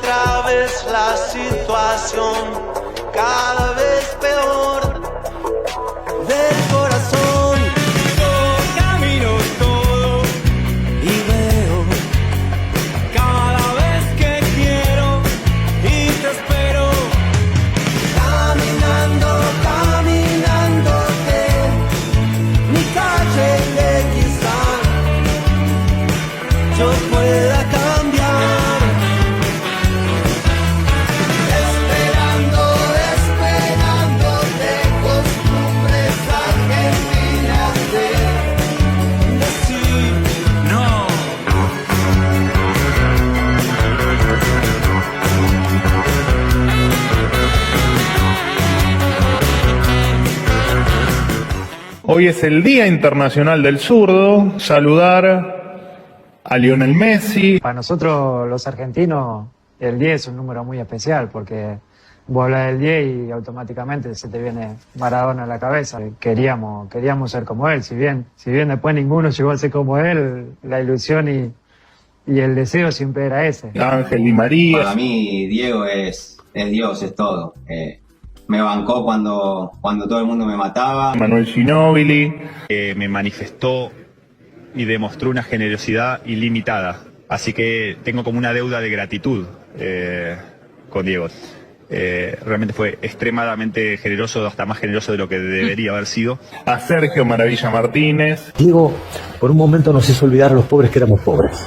otra vez la situación, cada vez peor del corazón. Yo camino todo y veo cada vez que quiero y te espero. Caminando, caminándote, mi calle de quizá yo pueda cambiar. Esperando, esperándote, costumbres argentinas de decir no. Hoy es el Día Internacional del Zurdo. Saludar a Lionel Messi. Para nosotros los argentinos el 10 es un número muy especial porque vos hablas del 10 y automáticamente se te viene Maradona a la cabeza. Queríamos ser como él, si bien después ninguno llegó a ser como él, la ilusión y el deseo siempre era ese. Ángel Di María. Para mí Diego es Dios, es todo. Me bancó cuando todo el mundo me mataba. Manuel Ginóbili. Me manifestó y demostró una generosidad ilimitada. Así que tengo como una deuda de gratitud con Diego. Realmente fue extremadamente generoso, hasta más generoso de lo que debería haber sido. A Sergio Maravilla Martínez. Diego, por un momento nos hizo olvidar a los pobres que éramos pobres.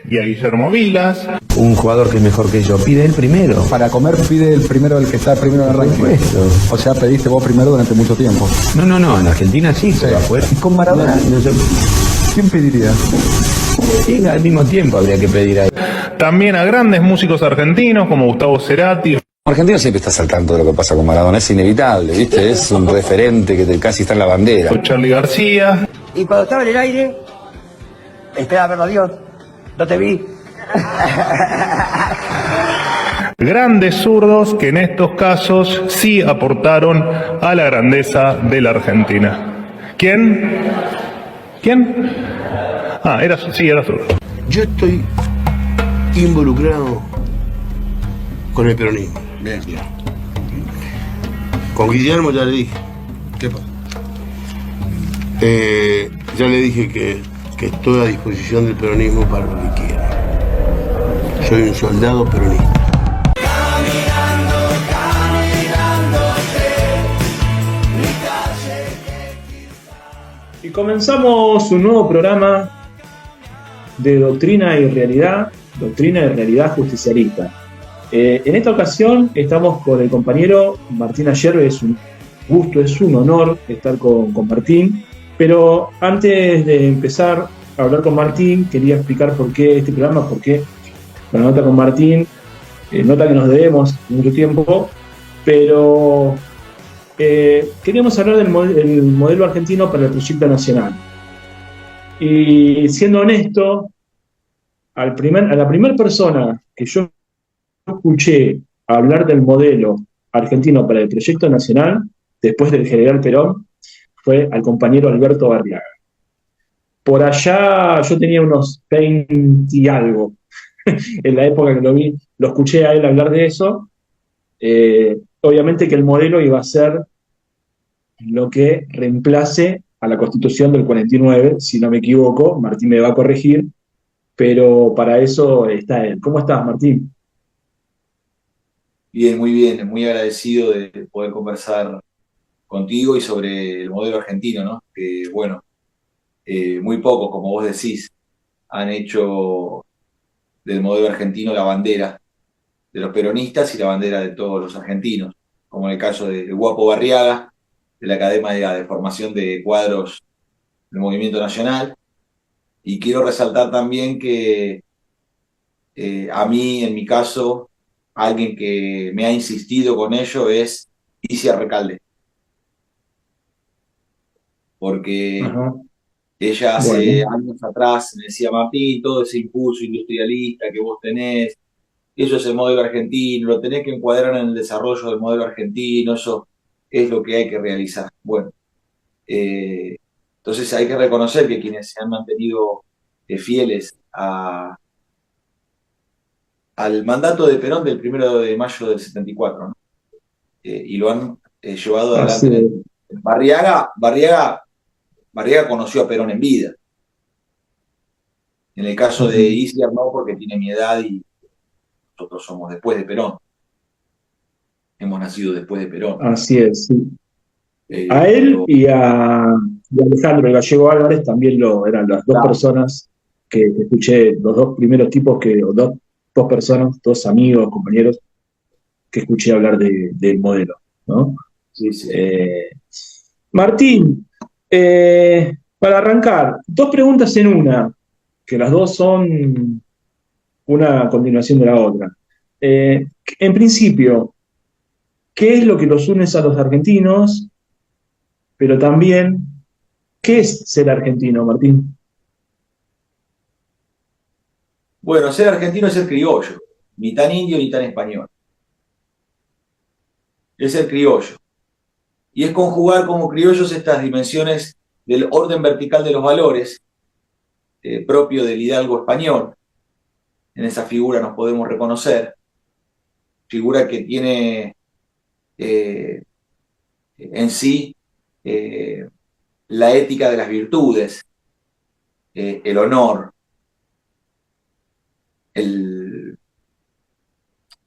Y a Guillermo Vilas. Un jugador que es mejor que yo, pide el primero. Para comer pide el primero, el que está primero en el ranking. O sea, pediste vos primero durante mucho tiempo. No, en Argentina sí, pero afuera. Y con Maradona, no sé. ¿Quién pediría? Sí, al mismo tiempo habría que pedir ahí. También a grandes músicos argentinos como Gustavo Cerati. Argentino siempre estás al tanto de lo que pasa con Maradona, es inevitable, ¿viste? Es un referente que casi está en la bandera. Charly García. Y cuando estaba en el aire, esperaba verlo a Dios, no te vi. Grandes zurdos que en estos casos sí aportaron a la grandeza de la Argentina. ¿Quién? Era zurdo. Yo estoy involucrado con el peronismo. Bien. Con Guillermo ya le dije. ¿Qué pasa? Ya le dije que estoy a disposición del peronismo para lo que quiera. Soy un soldado peronista. Y comenzamos un nuevo programa de Doctrina y Realidad Justicialista. En esta ocasión estamos con el compañero Martín Ayerbe. Es un gusto, es un honor estar con Martín. Pero antes de empezar a hablar con Martín, quería explicar por qué este programa, por qué la nota con Martín, nota que nos debemos mucho tiempo, pero queríamos hablar del modelo argentino para el proyecto nacional. Y siendo honesto, a la primera persona que yo escuché hablar del modelo argentino para el proyecto nacional, después del general Perón, fue al compañero Alberto Barriaga. Por allá yo tenía unos 20 y algo, en la época que lo escuché a él hablar de eso. Obviamente que el modelo iba a ser lo que reemplace a la Constitución del 49, si no me equivoco. Martín me va a corregir, pero para eso está él. ¿Cómo estás, Martín? Bien, muy agradecido de poder conversar contigo y sobre el modelo argentino, ¿no? Que bueno, muy pocos, como vos decís, han hecho del modelo argentino la bandera de los peronistas y la bandera de todos los argentinos, como en el caso de Guapo Barriaga, de la Academia de Formación de Cuadros del Movimiento Nacional. Y quiero resaltar también que a mí, en mi caso, alguien que me ha insistido con ello es Isia Recalde. Porque ella hace años atrás me decía: Martín, todo ese impulso industrialista que vos tenés, eso es el modelo argentino, lo tenés que encuadrar en el desarrollo del modelo argentino, eso es lo que hay que realizar. Bueno, entonces hay que reconocer que quienes se han mantenido fieles a al mandato de Perón del 1 de mayo del 74, ¿no? Y lo han llevado Así adelante. es. Barriaga conoció a Perón en vida. En el caso de Isler no, porque tiene mi edad y nosotros somos después de Perón. Hemos nacido después de Perón. Así es, sí. A él y a Alejandro el Gallego Álvarez también eran las dos personas que escuché, los dos primeros tipos dos personas, dos amigos, compañeros, que escuché hablar del modelo, ¿no? Sí, sí. Martín, para arrancar, dos preguntas en una, que las dos son una a continuación de la otra. En principio, ¿qué es lo que los une a los argentinos? Pero también, ¿qué es ser argentino, Martín? Bueno, ser argentino es ser criollo, ni tan indio ni tan español. Es ser criollo. Y es conjugar como criollos estas dimensiones del orden vertical de los valores, propio del hidalgo español. En esa figura nos podemos reconocer. Figura que tiene en sí la ética de las virtudes, el honor,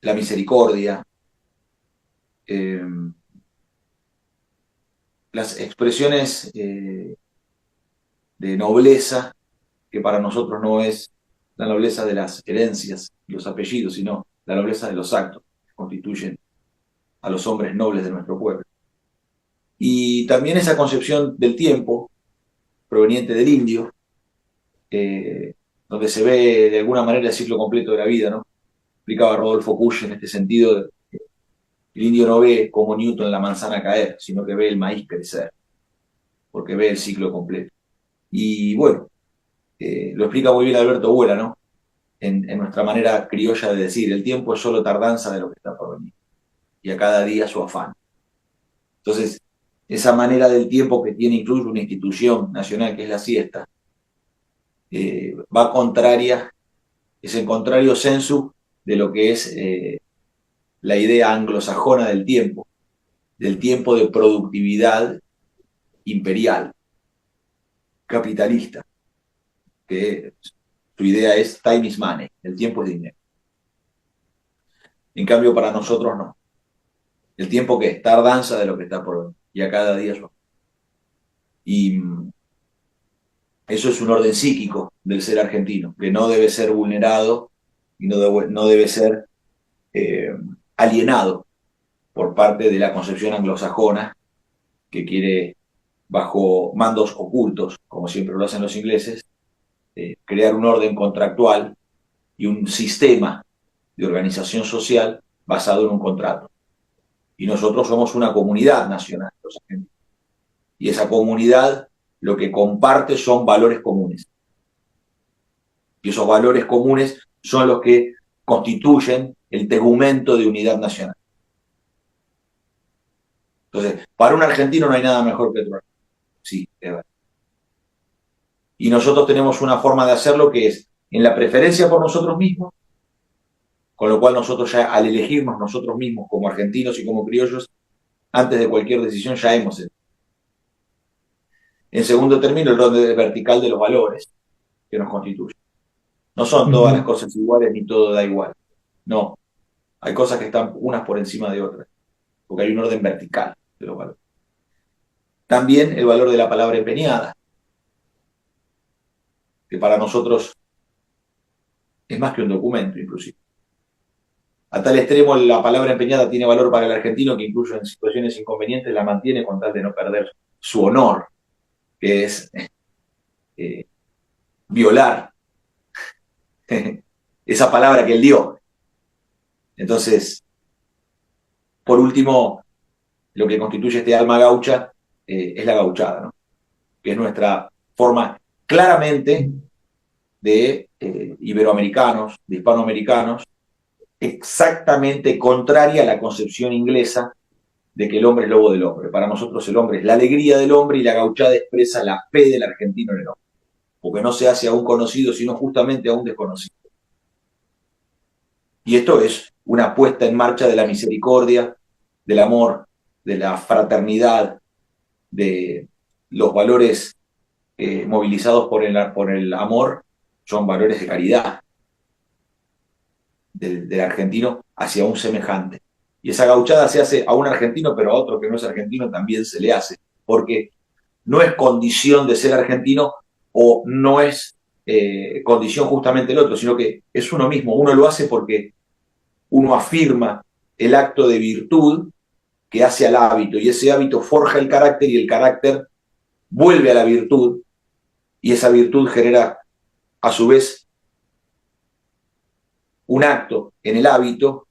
la misericordia, las expresiones de nobleza, que para nosotros no es la nobleza de las herencias, los apellidos, sino la nobleza de los actos que constituyen a los hombres nobles de nuestro pueblo. Y también esa concepción del tiempo, proveniente del indio, donde se ve de alguna manera el ciclo completo de la vida, ¿no? Explicaba Rodolfo Puig en este sentido, el indio no ve como Newton la manzana caer, sino que ve el maíz crecer, porque ve el ciclo completo. Y bueno, lo explica muy bien Alberto Buera, ¿no? En nuestra manera criolla de decir, el tiempo es solo tardanza de lo que está por venir, y a cada día su afán. Entonces, esa manera del tiempo que tiene incluso una institución nacional que es la siesta, va contraria, es el contrario sensu de lo que es la idea anglosajona del tiempo de productividad imperial, capitalista, que su idea es time is money, el tiempo es dinero. En cambio, para nosotros no. El tiempo que es tardanza de lo que está por venir, y a cada día su. Y eso es un orden psíquico del ser argentino, que no debe ser vulnerado y no debe ser alienado por parte de la concepción anglosajona, que quiere, bajo mandos ocultos, como siempre lo hacen los ingleses, crear un orden contractual y un sistema de organización social basado en un contrato. Y nosotros somos una comunidad nacional, los argentinos. Y esa comunidad lo que comparte son valores comunes. Y esos valores comunes son los que constituyen el tegumento de unidad nacional. Entonces, para un argentino no hay nada mejor que otro. Sí, es verdad. Y nosotros tenemos una forma de hacerlo que es en la preferencia por nosotros mismos, con lo cual nosotros ya al elegirnos nosotros mismos como argentinos y como criollos, antes de cualquier decisión ya hemos hecho. En segundo término, el orden vertical de los valores que nos constituyen. No son todas las cosas iguales ni todo da igual. No. Hay cosas que están unas por encima de otras, porque hay un orden vertical de los valores. También el valor de la palabra empeñada, que para nosotros es más que un documento, inclusive. A tal extremo, la palabra empeñada tiene valor para el argentino, que incluso en situaciones inconvenientes la mantiene con tal de no perder su honor, que es violar esa palabra que él dio. Entonces, por último, lo que constituye este alma gaucha es la gauchada, ¿no? Que es nuestra forma claramente de iberoamericanos, de hispanoamericanos, exactamente contraria a la concepción inglesa de que el hombre es lobo del hombre. Para nosotros el hombre es la alegría del hombre y la gauchada expresa la fe del argentino en el hombre, porque no se hace a un conocido, sino justamente a un desconocido. Y esto es una puesta en marcha de la misericordia, del amor, de la fraternidad, de los valores movilizados por el amor, son valores de caridad del argentino hacia un semejante. Y esa gauchada se hace a un argentino, pero a otro que no es argentino también se le hace, porque no es condición de ser argentino o no es condición justamente el otro, sino que es uno mismo. Uno lo hace porque uno afirma el acto de virtud que hace al hábito, y ese hábito forja el carácter, y el carácter vuelve a la virtud, y esa virtud genera a su vez un acto en el hábito,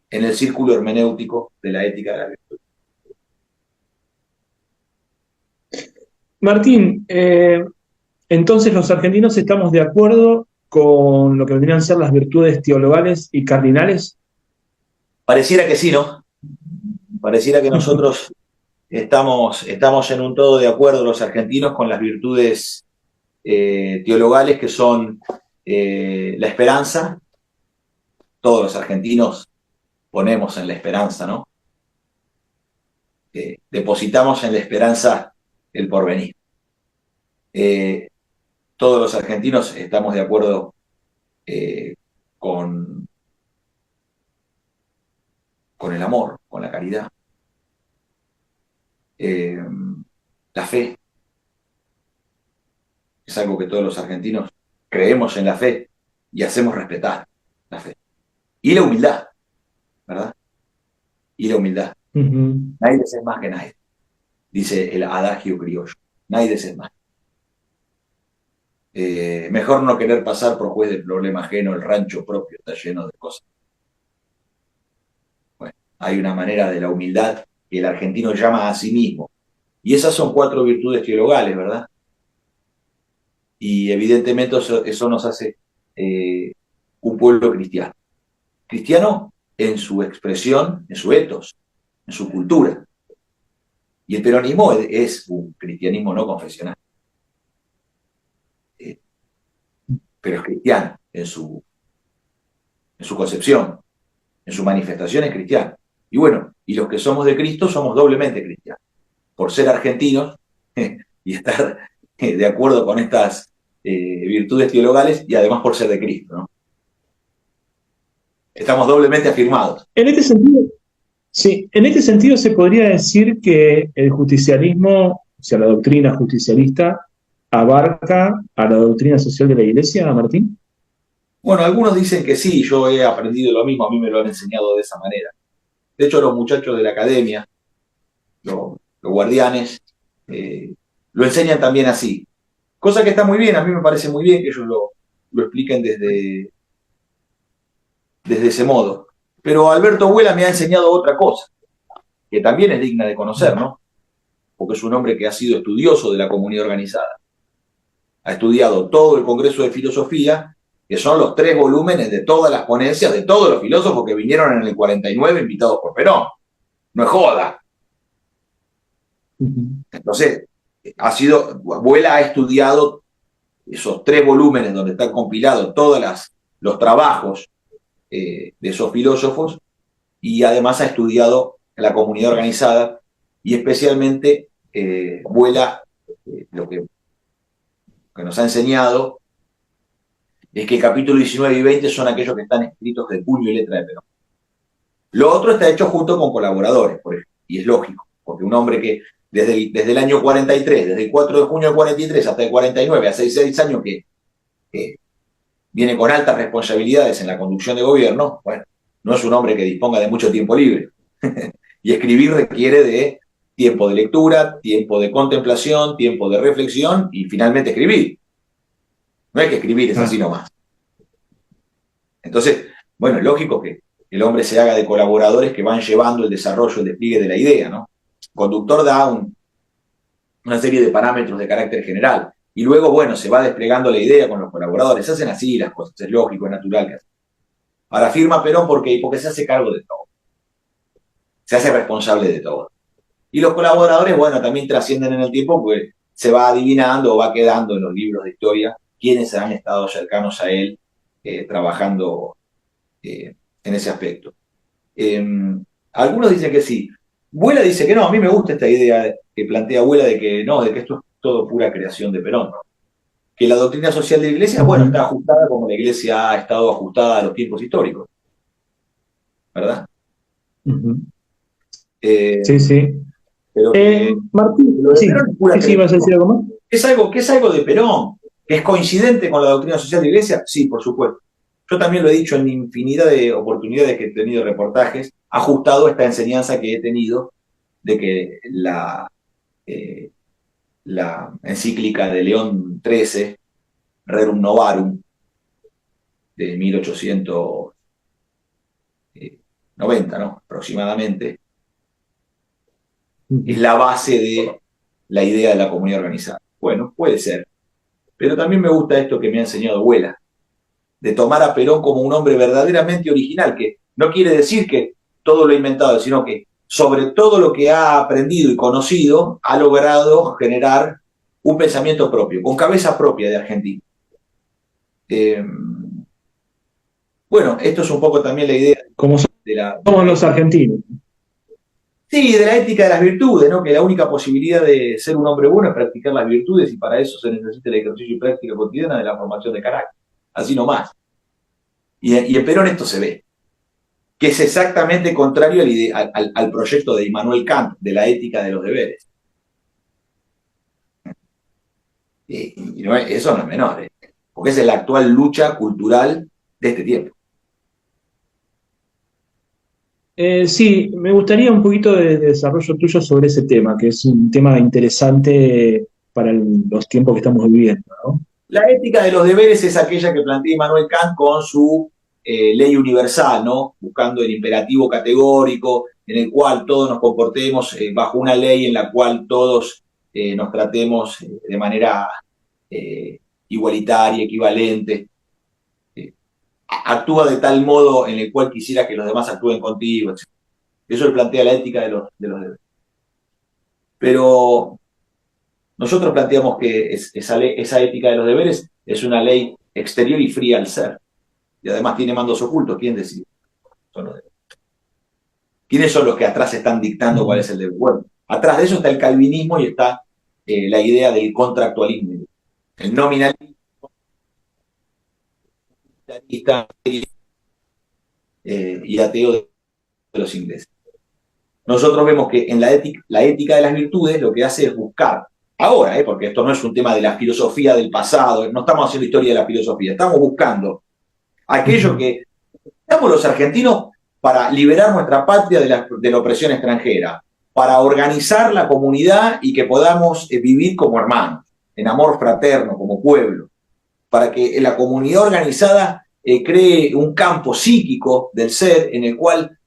en el círculo hermenéutico de la ética de la virtud. Martín, entonces los argentinos estamos de acuerdo con lo que vendrían a ser las virtudes teologales y cardinales. Pareciera que sí, ¿no? Pareciera que nosotros estamos en un todo de acuerdo, los argentinos, con las virtudes teologales, que son la esperanza. Todos los argentinos ponemos en la esperanza, ¿no? Depositamos en la esperanza el porvenir. Todos los argentinos estamos de acuerdo con el amor, con la caridad. La fe es algo que todos los argentinos creemos en la fe y hacemos respetar la fe. Y la humildad, ¿verdad? Y la humildad. Nadie es más que nadie, dice el adagio criollo. Nadie es más. Mejor no querer pasar por juez del problema ajeno, el rancho propio está lleno de cosas. Bueno, hay una manera de la humildad que el argentino llama a sí mismo. Y esas son 4 virtudes teologales, ¿verdad? Y evidentemente eso nos hace un pueblo cristiano. Cristiano en su expresión, en su ethos, en su cultura. Y el peronismo es un cristianismo no confesional. Pero es cristiano en su concepción, en su manifestación es cristiano. Y bueno, y los que somos de Cristo somos doblemente cristianos, por ser argentinos y estar de acuerdo con estas virtudes teologales, y además por ser de Cristo, ¿no? Estamos doblemente afirmados. En este sentido, sí, en este sentido se podría decir que el justicialismo, o sea, la doctrina justicialista, abarca a la doctrina social de la Iglesia, Martín. Bueno, algunos dicen que sí, yo he aprendido lo mismo, a mí me lo han enseñado de esa manera. De hecho, los muchachos de la academia, los guardianes, lo enseñan también así. Cosa que está muy bien, a mí me parece muy bien que ellos lo expliquen desde ese modo. Pero Alberto Huela me ha enseñado otra cosa, que también es digna de conocer, ¿no? Porque es un hombre que ha sido estudioso de la comunidad organizada. Ha estudiado todo el Congreso de Filosofía, que son los 3 volúmenes de todas las ponencias de todos los filósofos que vinieron en el 49 invitados por Perón. No es joda. Entonces, Huela ha estudiado esos 3 volúmenes donde están compilados todos los trabajos de esos filósofos, y además ha estudiado la comunidad organizada, y especialmente Huela lo que nos ha enseñado es que el capítulo 19 y 20 son aquellos que están escritos de puño y letra de Perón. Lo otro está hecho junto con colaboradores, por ejemplo, y es lógico, porque un hombre que desde el año 43, desde el 4 de junio del 43 hasta el 49, hace 6 años que viene con altas responsabilidades en la conducción de gobierno, bueno, no es un hombre que disponga de mucho tiempo libre. Y escribir requiere de tiempo de lectura, tiempo de contemplación, tiempo de reflexión y finalmente escribir. No es que escribir es así nomás. Entonces, bueno, es lógico que el hombre se haga de colaboradores que van llevando el desarrollo, el despliegue de la idea, ¿no? El conductor da una serie de parámetros de carácter general, y luego, bueno, se va desplegando la idea con los colaboradores. Se hacen así las cosas, es lógico, es natural que así. Ahora firma Perón porque se hace cargo de todo. Se hace responsable de todo. Y los colaboradores, bueno, también trascienden en el tiempo, porque se va adivinando o va quedando en los libros de historia quienes han estado cercanos a él, trabajando en ese aspecto. Algunos dicen que sí. Vuela dice que no. A mí me gusta esta idea que plantea Vuela de que no, de que esto es todo pura creación de Perón. Que la doctrina social de la Iglesia, bueno, está ajustada como la Iglesia ha estado ajustada a los tiempos históricos. ¿Verdad? Sí, sí. Pero Martín, lo de sí, Perón es pura sí, ¿vas a decir algo más? ¿Que es algo de Perón? ¿Que es coincidente con la doctrina social de la Iglesia? Sí, por supuesto. Yo también lo he dicho en infinidad de oportunidades que he tenido reportajes, ajustado a esta enseñanza que he tenido de que la encíclica de León XIII, Rerum Novarum, de 1890, ¿no? Aproximadamente, es la base de la idea de la comunidad organizada. Bueno, puede ser. Pero también me gusta esto que me ha enseñado Vuela, de tomar a Perón como un hombre verdaderamente original, que no quiere decir que todo lo ha inventado, sino que sobre todo lo que ha aprendido y conocido, ha logrado generar un pensamiento propio, con cabeza propia de Argentina. Bueno, esto es un poco también la idea somos los argentinos. Sí, de la ética de las virtudes, ¿no? Que la única posibilidad de ser un hombre bueno es practicar las virtudes y para eso se necesita el ejercicio y práctica cotidiana de la formación de carácter. Así nomás. Y en Perón esto se ve, que es exactamente contrario al proyecto de Immanuel Kant, de la ética de los deberes. Y eso no es menor, porque esa es la actual lucha cultural de este tiempo. Sí, me gustaría un poquito de desarrollo tuyo sobre ese tema, que es un tema interesante para los tiempos que estamos viviendo, ¿no? La ética de los deberes es aquella que plantea Immanuel Kant con su ley universal, ¿no? Buscando el imperativo categórico en el cual todos nos comportemos bajo una ley en la cual todos nos tratemos de manera igualitaria, equivalente. Actúa de tal modo en el cual quisiera que los demás actúen contigo, etc. Eso le plantea la ética de los deberes. Pero nosotros planteamos que esa ética de los deberes es una ley exterior y fría al ser. Y además tiene mandos ocultos. ¿Quién decide? Son los deberes. ¿Quiénes son los que atrás están dictando cuál es el deber? Bueno, atrás de eso está el calvinismo y está la idea del contractualismo, el nominalismo y ateo de los ingleses. Nosotros vemos que en la ética de las virtudes lo que hace es buscar, ahora, porque esto no es un tema de la filosofía del pasado, no estamos haciendo historia de la filosofía, estamos buscando aquello que necesitamos los argentinos para liberar nuestra patria de la opresión extranjera, para organizar la comunidad y que podamos vivir como hermanos, en amor fraterno, como pueblo, para que la comunidad organizada cree un campo psíquico del ser en el cual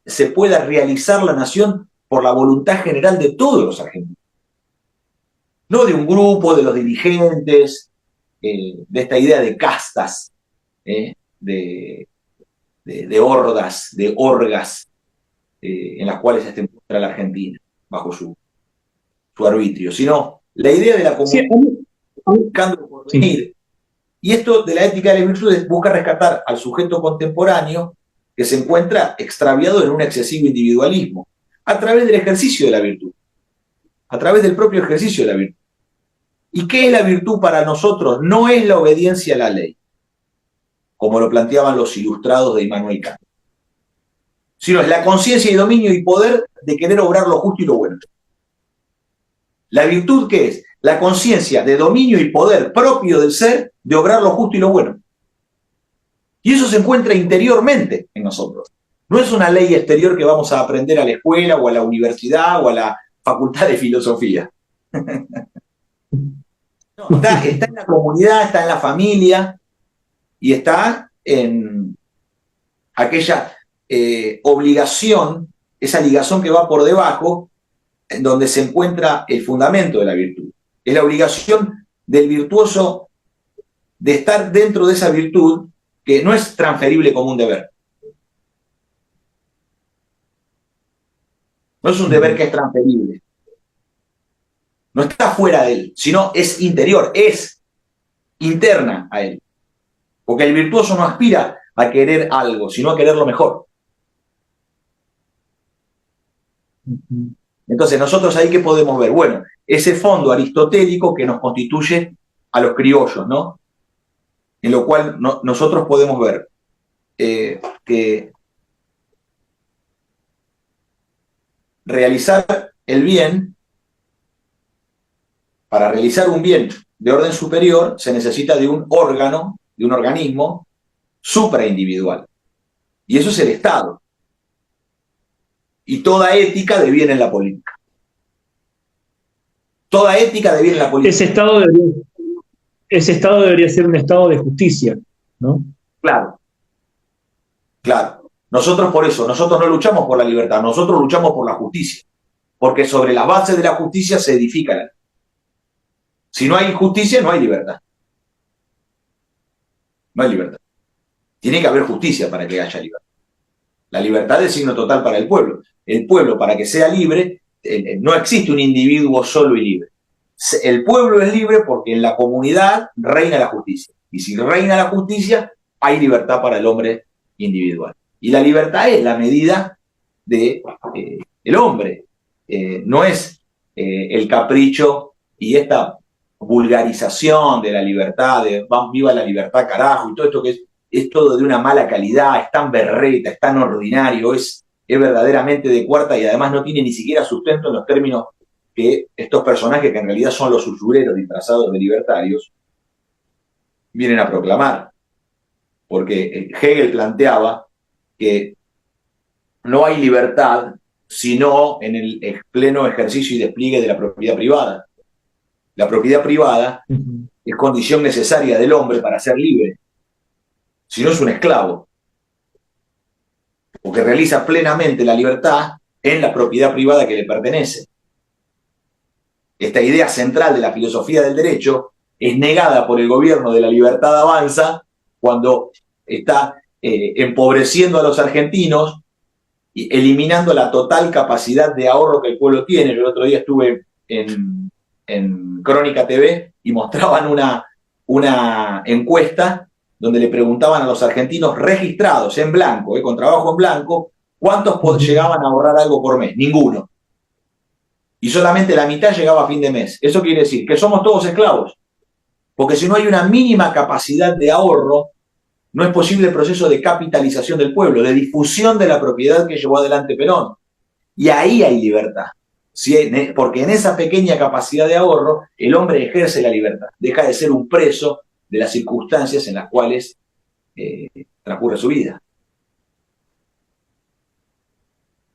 se pueda realizar la nación por la voluntad general de todos los argentinos. No de un grupo, de los dirigentes, de esta idea de castas, de hordas, de orgas, en las cuales se encuentra la Argentina, bajo su arbitrio, sino la idea de la comunidad buscando por venir. Y esto de la ética de las virtudes busca rescatar al sujeto contemporáneo que se encuentra extraviado en un excesivo individualismo, a través del ejercicio de la virtud, a través del propio ejercicio de la virtud. ¿Y qué es la virtud para nosotros? No es la obediencia a la ley, como lo planteaban los ilustrados de Immanuel Kant, sino es la conciencia y dominio y poder de querer obrar lo justo y lo bueno. ¿La virtud qué es? La conciencia de dominio y poder propio del ser de obrar lo justo y lo bueno. Y eso se encuentra interiormente en nosotros. No es una ley exterior que vamos a aprender a la escuela o a la universidad o a la facultad de filosofía. No, está en la comunidad, está en la familia y está en aquella obligación, esa ligazón que va por debajo, en donde se encuentra el fundamento de la virtud. Es la obligación del virtuoso de estar dentro de esa virtud que no es transferible como un deber. No es un deber que es transferible. No está fuera de él, sino es interior, es interna a él. Porque el virtuoso no aspira a querer algo, sino a querer lo mejor. Entonces, nosotros ahí, ¿qué podemos ver? Bueno, ese fondo aristotélico que nos constituye a los criollos, ¿no? En lo cual nosotros podemos ver que realizar el bien, para realizar un bien de orden superior, se necesita de un órgano, de un organismo supraindividual. Y eso es el Estado. Y toda ética deviene en la política. Toda ética deviene en la política. Ese Estado debería ser un Estado de justicia, ¿no? Claro. Claro. Nosotros por eso, nosotros no luchamos por la libertad, nosotros luchamos por la justicia. Porque sobre las bases de la justicia se edifica la. Si no hay justicia, no hay libertad. No hay libertad. Tiene que haber justicia para que haya libertad. La libertad es signo total para el pueblo. El pueblo, para que sea libre, no existe un individuo solo y libre. El pueblo es libre porque en la comunidad reina la justicia. Y si reina la justicia, hay libertad para el hombre individual. Y la libertad es la medida de el hombre. No es el capricho y esta vulgarización de la libertad, de viva la libertad carajo, y todo esto que es todo de una mala calidad, es tan berreta, es tan ordinario, es verdaderamente de cuarta y además no tiene ni siquiera sustento en los términos que estos personajes, que en realidad son los usureros disfrazados de libertarios, vienen a proclamar. Porque Hegel planteaba que no hay libertad sino en el pleno ejercicio y despliegue de la propiedad privada. La propiedad privada es condición necesaria del hombre para ser libre. Si no, es un esclavo. Porque realiza plenamente la libertad en la propiedad privada que le pertenece. Esta idea central de la filosofía del derecho es negada por el gobierno de la Libertad Avanza cuando está empobreciendo a los argentinos y eliminando la total capacidad de ahorro que el pueblo tiene. Yo el otro día estuve en Crónica TV y mostraban una encuesta donde le preguntaban a los argentinos registrados en blanco, con trabajo en blanco, ¿cuántos llegaban a ahorrar algo por mes? Ninguno. Y solamente la mitad llegaba a fin de mes. Eso quiere decir que somos todos esclavos. Porque si no hay una mínima capacidad de ahorro, no es posible el proceso de capitalización del pueblo, de difusión de la propiedad que llevó adelante Perón. Y ahí hay libertad. Porque en esa pequeña capacidad de ahorro, el hombre ejerce la libertad. Deja de ser un preso de las circunstancias en las cuales transcurre su vida.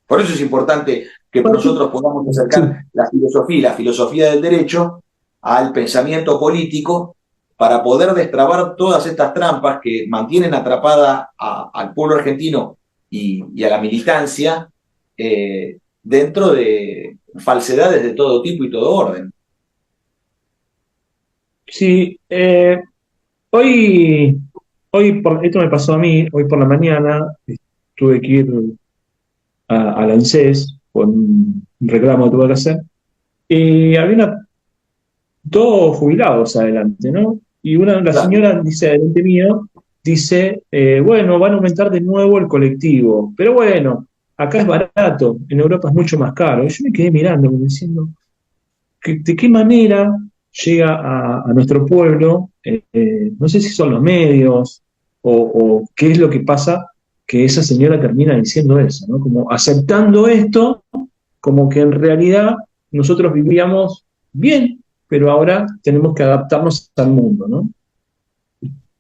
Por eso es importante que nosotros podamos acercar la filosofía del derecho al pensamiento político para poder destrabar todas estas trampas que mantienen atrapada al pueblo argentino y a la militancia dentro de falsedades de todo tipo y todo orden. Sí, hoy esto me pasó a mí, hoy por la mañana tuve que ir a la ANSES con un reclamo que tuve que hacer, y había dos jubilados adelante, ¿no? Y la señora dice adelante mío, dice, bueno, van a aumentar de nuevo el colectivo, pero bueno, acá es barato, en Europa es mucho más caro. Y yo me quedé mirando, diciendo, ¿de qué manera llega a nuestro pueblo? No sé si son los medios o qué es lo que pasa, que esa señora termina diciendo eso, ¿no? Como aceptando esto, como que en realidad nosotros vivíamos bien, pero ahora tenemos que adaptarnos al mundo, ¿no?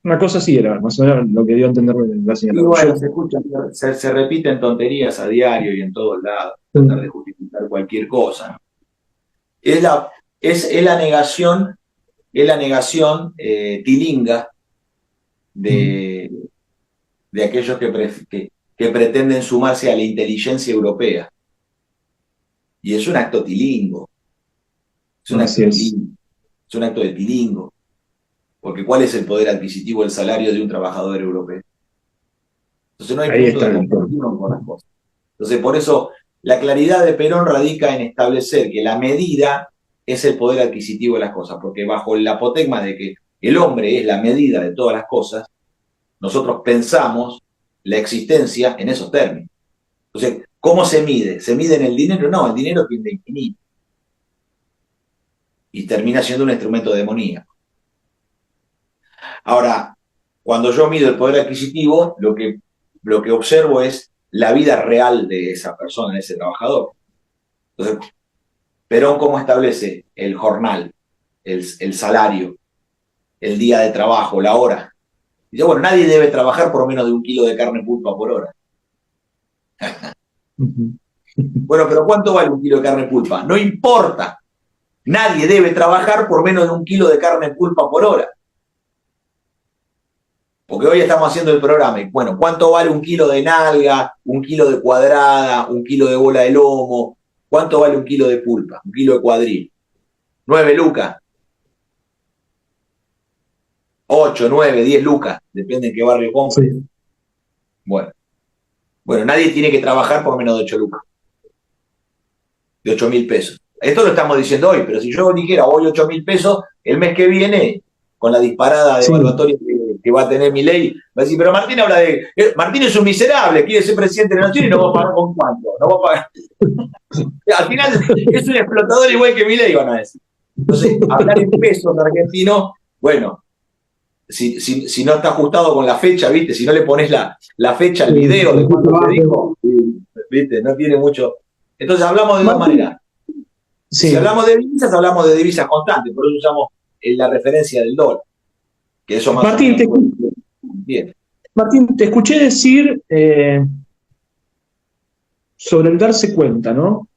Una cosa así era, más o menos lo que dio a entender la señora. Y bueno, se repiten tonterías a diario y en todos lados, tratar de justificar cualquier cosa, ¿no? Es la negación tilinga de aquellos que pretenden sumarse a la inteligencia europea. Y es un acto tilingo. Es un acto de tilingo. Porque ¿cuál es el poder adquisitivo del salario de un trabajador europeo? Entonces no hay punto de comparación con las cosas. Entonces por eso la claridad de Perón radica en establecer que la medida es el poder adquisitivo de las cosas, porque bajo el apotegma de que el hombre es la medida de todas las cosas, nosotros pensamos la existencia en esos términos. Entonces, ¿cómo se mide? ¿Se mide en el dinero? No, el dinero tiende a infinito. Y termina siendo un instrumento demoníaco. Ahora, cuando yo mido el poder adquisitivo, lo que observo es la vida real de esa persona, de ese trabajador. Entonces, Perón, ¿cómo establece el jornal, el salario, el día de trabajo, la hora? Dice, bueno, nadie debe trabajar por menos de 1 kilo de carne pulpa por hora. Bueno, pero ¿cuánto vale 1 kilo de carne pulpa? No importa. Nadie debe trabajar por menos de 1 kilo de carne pulpa por hora. Porque hoy estamos haciendo el programa. Y bueno, ¿cuánto vale 1 kilo de nalga, 1 kilo de cuadrada, 1 kilo de bola de lomo? ¿Cuánto vale 1 kilo de pulpa? 1 kilo de cuadril. 9 lucas. 8, 9, 10 lucas. Depende en qué barrio compre. Sí. Bueno, nadie tiene que trabajar por menos de 8 lucas. De 8.000 pesos. Esto lo estamos diciendo hoy, pero si yo dijera hoy 8.000 pesos, el mes que viene, con la disparada de evaluatoria que va a tener Milei, va a decir, pero Martín habla de... Martín es un miserable, quiere ser presidente de la nación y no va a pagar con cuánto. No va a pagar. Al final es un explotador igual que Milei, van a decir. Entonces, hablar en pesos argentinos, bueno, si no está ajustado con la fecha, ¿viste? Si no le pones la fecha al video de cuando te dijo, ¿viste? No tiene mucho... Entonces hablamos de dos maneras. Sí. Si hablamos de divisas constantes, por eso usamos la referencia del dólar. Que eso más Martín, Martín, te escuché decir sobre el darse cuenta, ¿no?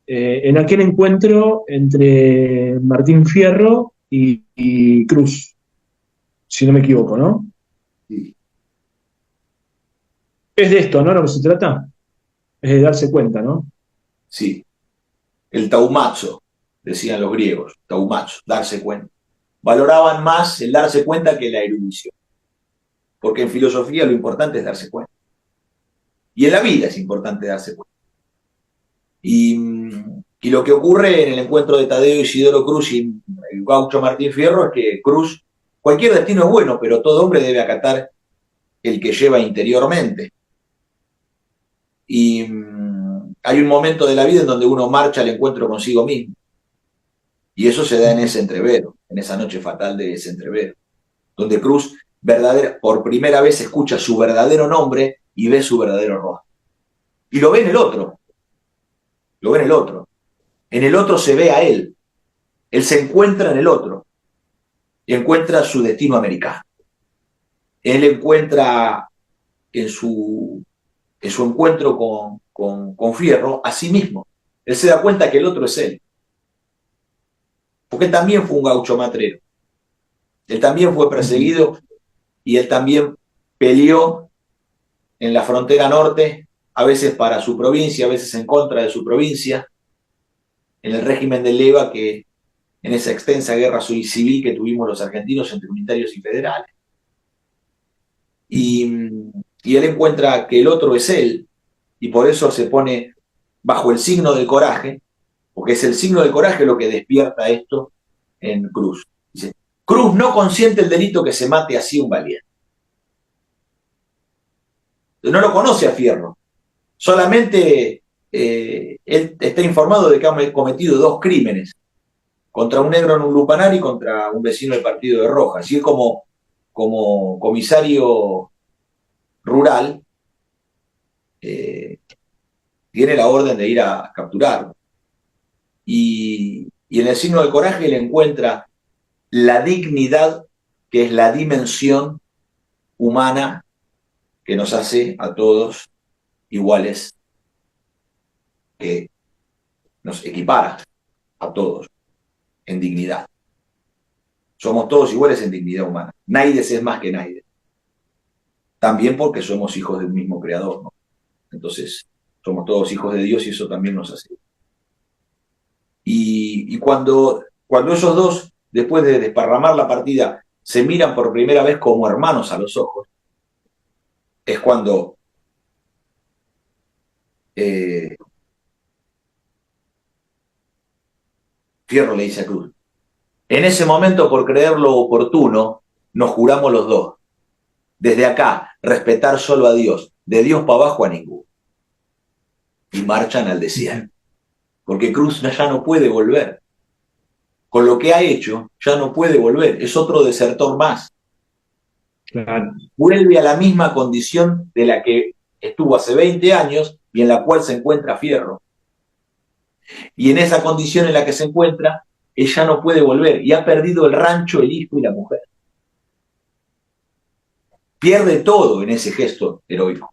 En aquel encuentro entre Martín Fierro y Cruz, si no me equivoco, ¿no? Sí. Es de esto, ¿no? Lo que se trata. Es de darse cuenta, ¿no? Sí. El taumazo, decían los griegos, taumazo, darse cuenta. Valoraban más el darse cuenta que la erudición. Porque en filosofía lo importante es darse cuenta. Y en la vida es importante darse cuenta. Y lo que ocurre en el encuentro de Tadeo Isidoro Cruz y el gaucho Martín Fierro es que Cruz, cualquier destino es bueno, pero todo hombre debe acatar el que lleva interiormente. Y hay un momento de la vida en donde uno marcha al encuentro consigo mismo. Y eso se da en ese entrevero, en esa noche fatal de ese entrevero, donde Cruz por primera vez escucha su verdadero nombre y ve su verdadero rostro. Y lo ve en el otro. Lo ve en el otro. En el otro se ve a él. Él se encuentra en el otro. Y encuentra su destino americano. Él encuentra en su encuentro con Fierro a sí mismo. Él se da cuenta que el otro es él. Porque él también fue un gaucho matrero. Él también fue perseguido y él también peleó en la frontera norte, a veces para su provincia, a veces en contra de su provincia, en el régimen de Leyva, que en esa extensa guerra civil que tuvimos los argentinos entre unitarios y federales. Y él encuentra que el otro es él, y por eso se pone bajo el signo del coraje, porque es el signo del coraje lo que despierta esto en Cruz. Dice, Cruz no consiente el delito que se mate así un valiente. No lo conoce a Fierro. Solamente él está informado de que ha cometido 2 crímenes. Contra un negro en un lupanar y contra un vecino del partido de Rojas. Y él como comisario rural tiene la orden de ir a capturarlo. Y en el signo del coraje le encuentra la dignidad, que es la dimensión humana que nos hace a todos iguales, que nos equipara a todos en dignidad. Somos todos iguales en dignidad humana. Naides es más que Naides. También porque somos hijos del mismo creador, ¿no? Entonces, somos todos hijos de Dios y eso también nos hace. Y cuando esos dos, después de desparramar la partida, se miran por primera vez como hermanos a los ojos, es cuando Fierro le dice a Cruz, en ese momento, por creer lo oportuno, nos juramos los dos Desde acá, respetar solo a Dios, de Dios para abajo a ninguno. Y marchan al desierto. Porque Cruz ya no puede volver. Con lo que ha hecho, ya no puede volver. Es otro desertor más. Claro. Vuelve a la misma condición de la que estuvo hace 20 años y en la cual se encuentra Fierro. Y en esa condición en la que se encuentra, ella no puede volver y ha perdido el rancho, el hijo y la mujer. Pierde todo en ese gesto heroico,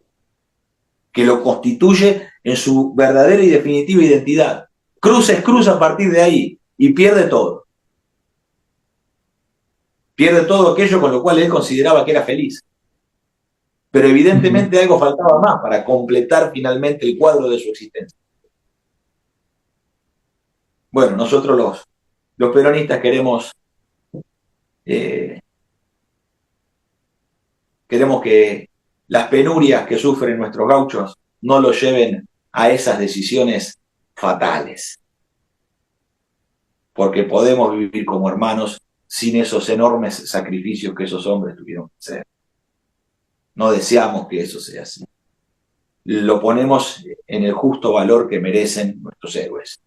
que lo constituye en su verdadera y definitiva identidad. Cruz es Cruz a partir de ahí y pierde todo. Pierde todo aquello con lo cual él consideraba que era feliz. Pero evidentemente algo faltaba más para completar finalmente el cuadro de su existencia. Bueno, nosotros los peronistas queremos que las penurias que sufren nuestros gauchos no los lleven a esas decisiones fatales. Porque podemos vivir como hermanos sin esos enormes sacrificios que esos hombres tuvieron que hacer. No deseamos que eso sea así. Lo ponemos en el justo valor que merecen nuestros héroes.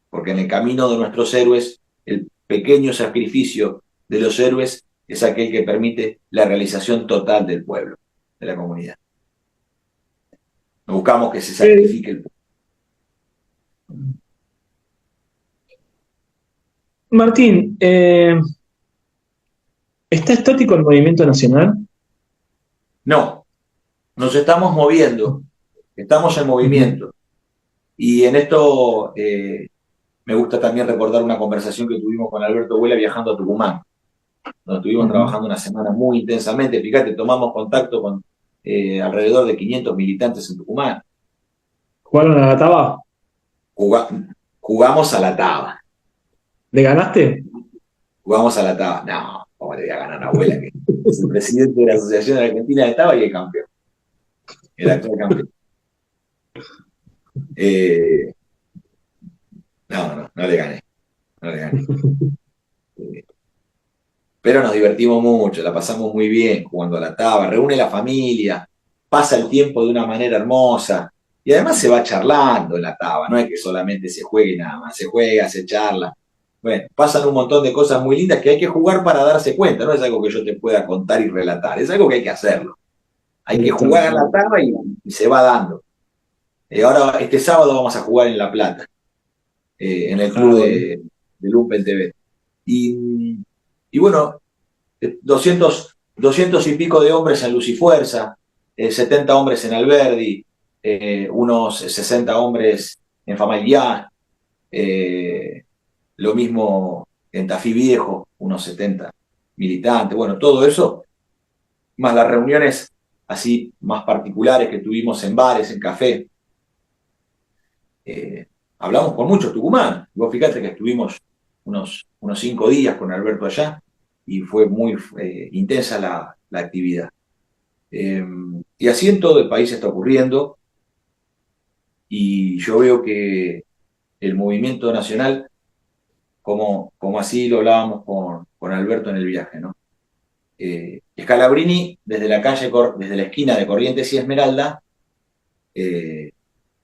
Porque en el camino de nuestros héroes, el pequeño sacrificio de los héroes es aquel que permite la realización total del pueblo, de la comunidad. No buscamos que se sacrifique el pueblo. Martín, ¿está estático el movimiento nacional? No, nos estamos moviendo, estamos en movimiento. Y en esto me gusta también recordar una conversación que tuvimos con Alberto Huela viajando a Tucumán, donde estuvimos trabajando una semana muy intensamente. Fíjate, tomamos contacto con alrededor de 500 militantes en Tucumán. ¿Jugaron a la taba? Jugamos a la taba. ¿Le ganaste? Jugamos a la taba. No, ¿cómo le voy a ganar a Abuela, que es el presidente de la Asociación Argentina de Taba y el campeón? El actual campeón. No le gané. No le gané. Pero nos divertimos mucho, la pasamos muy bien jugando a la taba, reúne la familia, pasa el tiempo de una manera hermosa y además se va charlando en la taba, no es que solamente se juegue nada más, se juega, se charla. Bueno, pasan un montón de cosas muy lindas que hay que jugar para darse cuenta, no es algo que yo te pueda contar y relatar, es algo que hay que hacerlo. Hay que jugar a la taba y se va dando. Ahora, este sábado vamos a jugar en La Plata, en el club de Lumpen TV. Y bueno, 200 y pico de hombres en Luz y Fuerza, 70 hombres en Alberdi, unos 60 hombres en Famaillá, lo mismo en Tafí Viejo, unos 70 militantes, bueno, todo eso, más las reuniones así más particulares que tuvimos en bares, en café. Hablamos con muchos tucumanos. Vos fíjate que estuvimos unos 5 días con Alberto allá y fue muy intensa la actividad. Y así en todo el país está ocurriendo y yo veo que el movimiento nacional, como así lo hablábamos con Alberto en el viaje, ¿no? Scalabrini, desde la esquina de Corrientes y Esmeralda,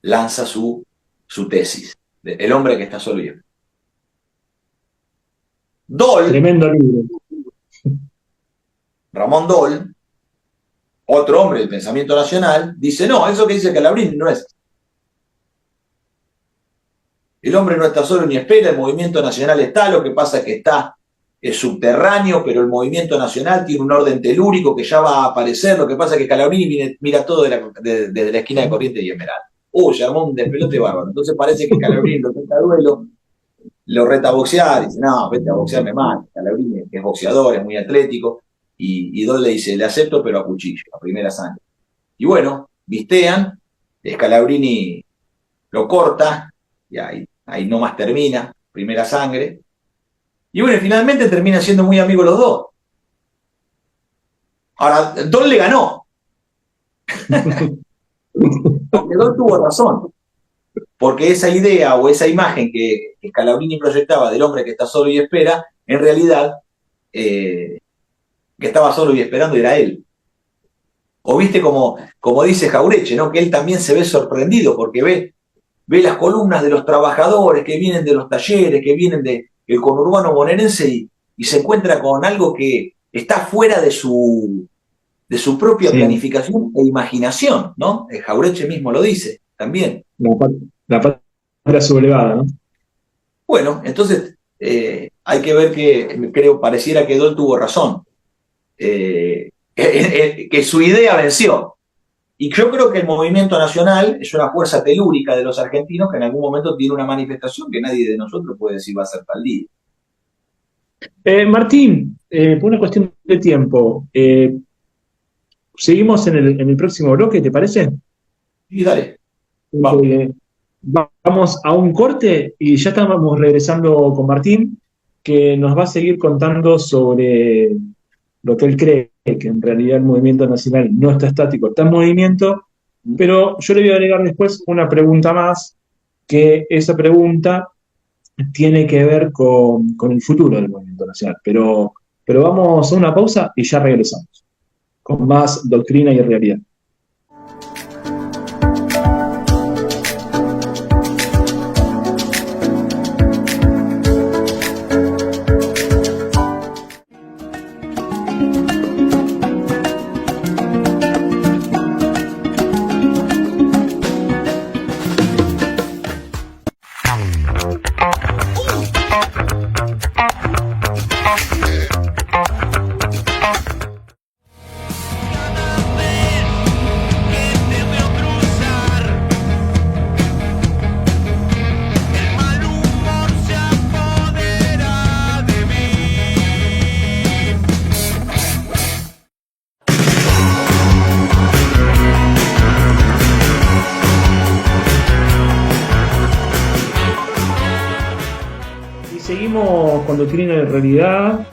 lanza su tesis, El hombre que está solo y espera. Doll, tremendo libro. Ramón Doll, otro hombre del pensamiento nacional, dice, no, eso que dice Scalabrini no es. El hombre no está solo ni espera, el movimiento nacional está, lo que pasa es que es subterráneo, pero el movimiento nacional tiene un orden telúrico que ya va a aparecer, lo que pasa es que Scalabrini mira todo desde la esquina de Corrientes y Esmeralda. Se armó un despelote bárbaro. Entonces parece que Scalabrini lo reta a duelo, lo reta a boxear, y dice, no, vete a boxearme más. Scalabrini es boxeador, es muy atlético, y Doll le dice, le acepto, pero a cuchillo, a primera sangre. Y bueno, vistean, Scalabrini lo corta, y ahí nomás termina, primera sangre. Y bueno, finalmente terminan siendo muy amigos los dos. Ahora, Doll le ganó. Porque Doll tuvo razón. Porque esa idea o esa imagen que Scalabrini proyectaba del hombre que está solo y espera, en realidad, que estaba solo y esperando era él. O viste como dice Jaureche, ¿no? Que él también se ve sorprendido porque ve las columnas de los trabajadores que vienen de los talleres, que vienen del conurbano bonaerense y se encuentra con algo que está fuera de su propia planificación e imaginación, ¿no? Jaureche mismo lo dice también. La patria sublevada, ¿no? Bueno, entonces hay que ver que pareciera que Dol tuvo razón, que su idea venció. Y yo creo que el movimiento nacional es una fuerza telúrica de los argentinos que en algún momento tiene una manifestación que nadie de nosotros puede decir va a ser tal día. Martín, por una cuestión de tiempo, seguimos en el próximo bloque, ¿te parece? Sí, dale. Vamos a un corte y ya estamos regresando con Martín, que nos va a seguir contando sobre lo que él cree, que en realidad el movimiento nacional no está estático, está en movimiento, pero yo le voy a agregar después una pregunta más, que esa pregunta tiene que ver con el futuro del movimiento nacional. Pero vamos a una pausa y ya regresamos, con más doctrina y realidad. Con Doctrina de Realidad,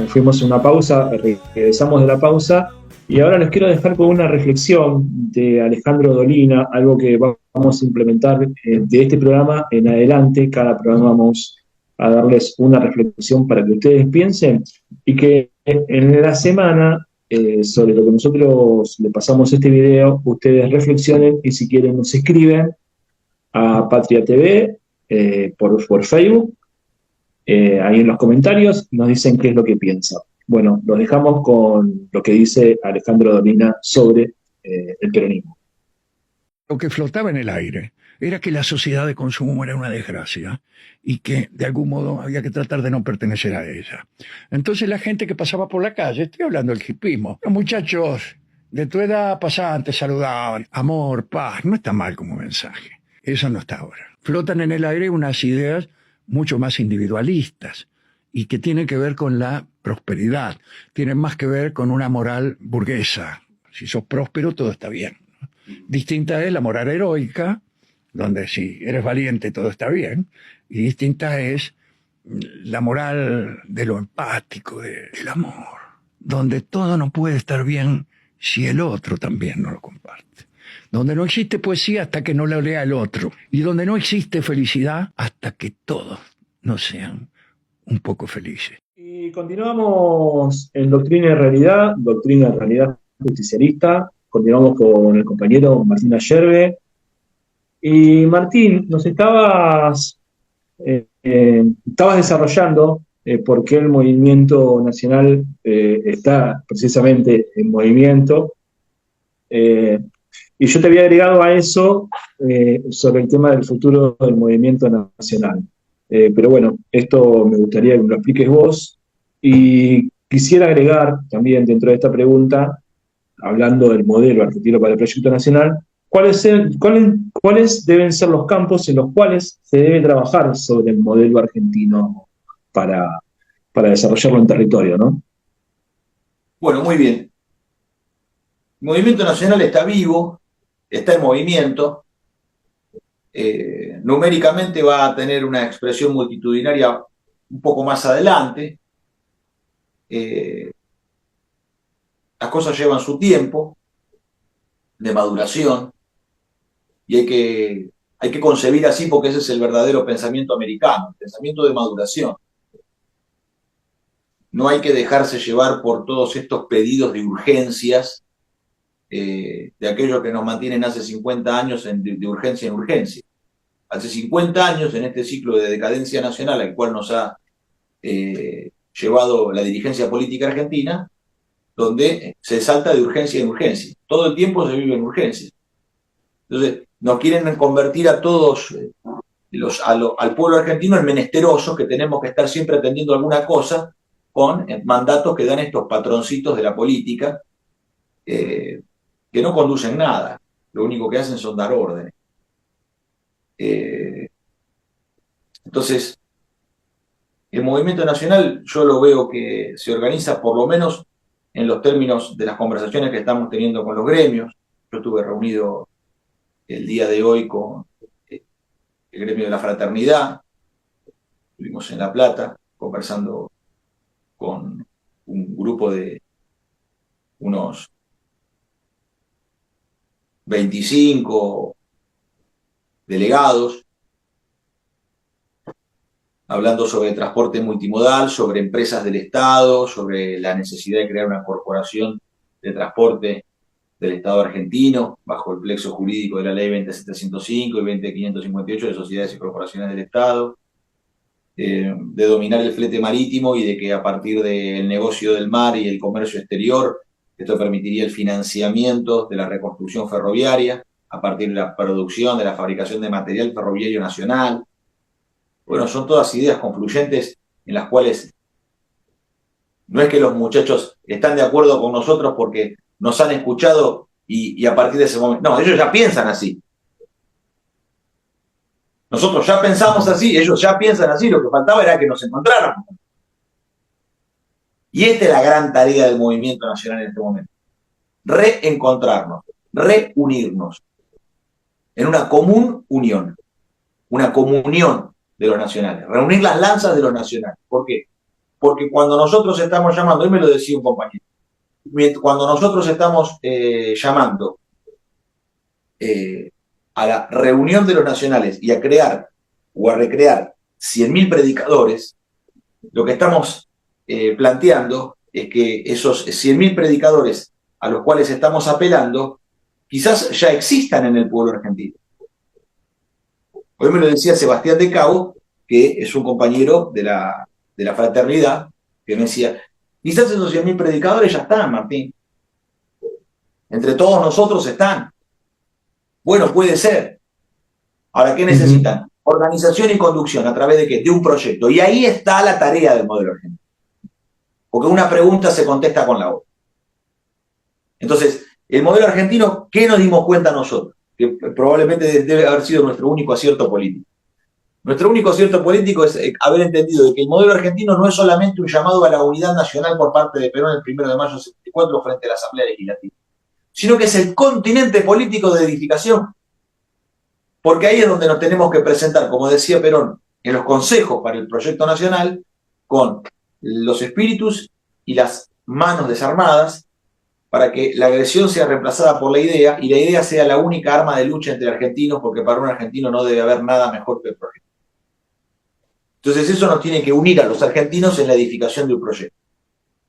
fuimos a una pausa, regresamos de la pausa y ahora les quiero dejar con una reflexión de Alejandro Dolina, algo que vamos a implementar de este programa en adelante. Cada programa vamos a darles una reflexión para que ustedes piensen y que en la semana sobre lo que nosotros le pasamos este video, ustedes reflexionen y si quieren nos escriben a Patria TV por Facebook. Ahí en los comentarios nos dicen qué es lo que piensan. Bueno, los dejamos con lo que dice Alejandro Dolina sobre el peronismo. Lo que flotaba en el aire era que la sociedad de consumo era una desgracia y que de algún modo había que tratar de no pertenecer a ella. Entonces la gente que pasaba por la calle, estoy hablando del hipismo, los muchachos de tu edad pasaban, te saludaban, amor, paz, no está mal como mensaje. Eso no está ahora. Flotan en el aire unas ideas mucho más individualistas y que tienen que ver con la prosperidad, tienen más que ver con una moral burguesa. Si sos próspero, todo está bien. Distinta es la moral heroica, donde si eres valiente, todo está bien, y distinta es la moral de lo empático, del amor, donde todo no puede estar bien si el otro también no lo comparte. Donde no existe poesía hasta que no la lea el otro. Y donde no existe felicidad hasta que todos no sean un poco felices. Y continuamos en Doctrina y Realidad justicialista. Continuamos con el compañero Martín Ayerbe. Y Martín, nos estabas desarrollando por qué el movimiento nacional está precisamente en movimiento. Y yo te había agregado a eso sobre el tema del futuro del movimiento nacional. Pero bueno, esto me gustaría que me lo expliques vos. Y quisiera agregar también dentro de esta pregunta, hablando del modelo argentino para el proyecto nacional, ¿cuáles deben ser los campos en los cuales se debe trabajar sobre el modelo argentino para desarrollarlo en territorio, ¿no? Bueno, muy bien. El movimiento nacional está vivo, está en movimiento, numéricamente va a tener una expresión multitudinaria un poco más adelante. Las cosas llevan su tiempo de maduración y hay que concebir así porque ese es el verdadero pensamiento americano, el pensamiento de maduración. No hay que dejarse llevar por todos estos pedidos de urgencias de aquellos que nos mantienen hace 50 años de urgencia en urgencia. Hace 50 años, en este ciclo de decadencia nacional al cual nos ha llevado la dirigencia política argentina, donde se salta de urgencia en urgencia. Todo el tiempo se vive en urgencia. Entonces, nos quieren convertir a todos, al pueblo argentino, en menesterosos, que tenemos que estar siempre atendiendo alguna cosa con mandatos que dan estos patroncitos de la política, que no conducen nada. Lo único que hacen son dar órdenes. Entonces, el movimiento nacional yo lo veo que se organiza por lo menos en los términos de las conversaciones que estamos teniendo con los gremios. Yo estuve reunido el día de hoy con el gremio de la fraternidad, estuvimos en La Plata conversando con un grupo de unos 25 delegados, hablando sobre transporte multimodal, sobre empresas del Estado, sobre la necesidad de crear una corporación de transporte del Estado argentino, bajo el plexo jurídico de la ley 20705 y 20558 de sociedades y corporaciones del Estado, de dominar el flete marítimo y de que a partir del negocio del mar y el comercio exterior, esto permitiría el financiamiento de la reconstrucción ferroviaria, a partir de la producción, de la fabricación de material ferroviario nacional. Bueno, son todas ideas confluyentes en las cuales no es que los muchachos están de acuerdo con nosotros porque nos han escuchado y a partir de ese momento... No, ellos ya piensan así. Nosotros ya pensamos así, ellos ya piensan así, lo que faltaba era que nos encontráramos. Y esta es la gran tarea del movimiento nacional en este momento. Reencontrarnos, reunirnos en una común unión, una comunión de los nacionales, reunir las lanzas de los nacionales. ¿Por qué? Porque cuando nosotros estamos llamando, hoy me lo decía un compañero, cuando nosotros estamos llamando a la reunión de los nacionales y a crear o a recrear 100.000 predicadores, lo que estamos planteando es que esos 100.000 predicadores a los cuales estamos apelando quizás ya existan en el pueblo argentino. Hoy me lo decía Sebastián de Cabo, que es un compañero de la fraternidad, que me decía, quizás esos 100.000 predicadores ya están, Martín. Entre todos nosotros están. Bueno, puede ser. Ahora, ¿qué necesitan? Organización y conducción, ¿a través de qué? De un proyecto. Y ahí está la tarea del modelo argentino. Porque una pregunta se contesta con la otra. Entonces, el modelo argentino, ¿qué nos dimos cuenta nosotros? Que probablemente debe haber sido nuestro único acierto político. Nuestro único acierto político es haber entendido de que el modelo argentino no es solamente un llamado a la unidad nacional por parte de Perón el 1 de mayo de 74 frente a la Asamblea Legislativa, sino que es el continente político de edificación. Porque ahí es donde nos tenemos que presentar, como decía Perón, en los consejos para el proyecto nacional, con los espíritus y las manos desarmadas, para que la agresión sea reemplazada por la idea, y la idea sea la única arma de lucha entre argentinos, porque para un argentino no debe haber nada mejor que el proyecto. Entonces eso nos tiene que unir a los argentinos en la edificación de un proyecto.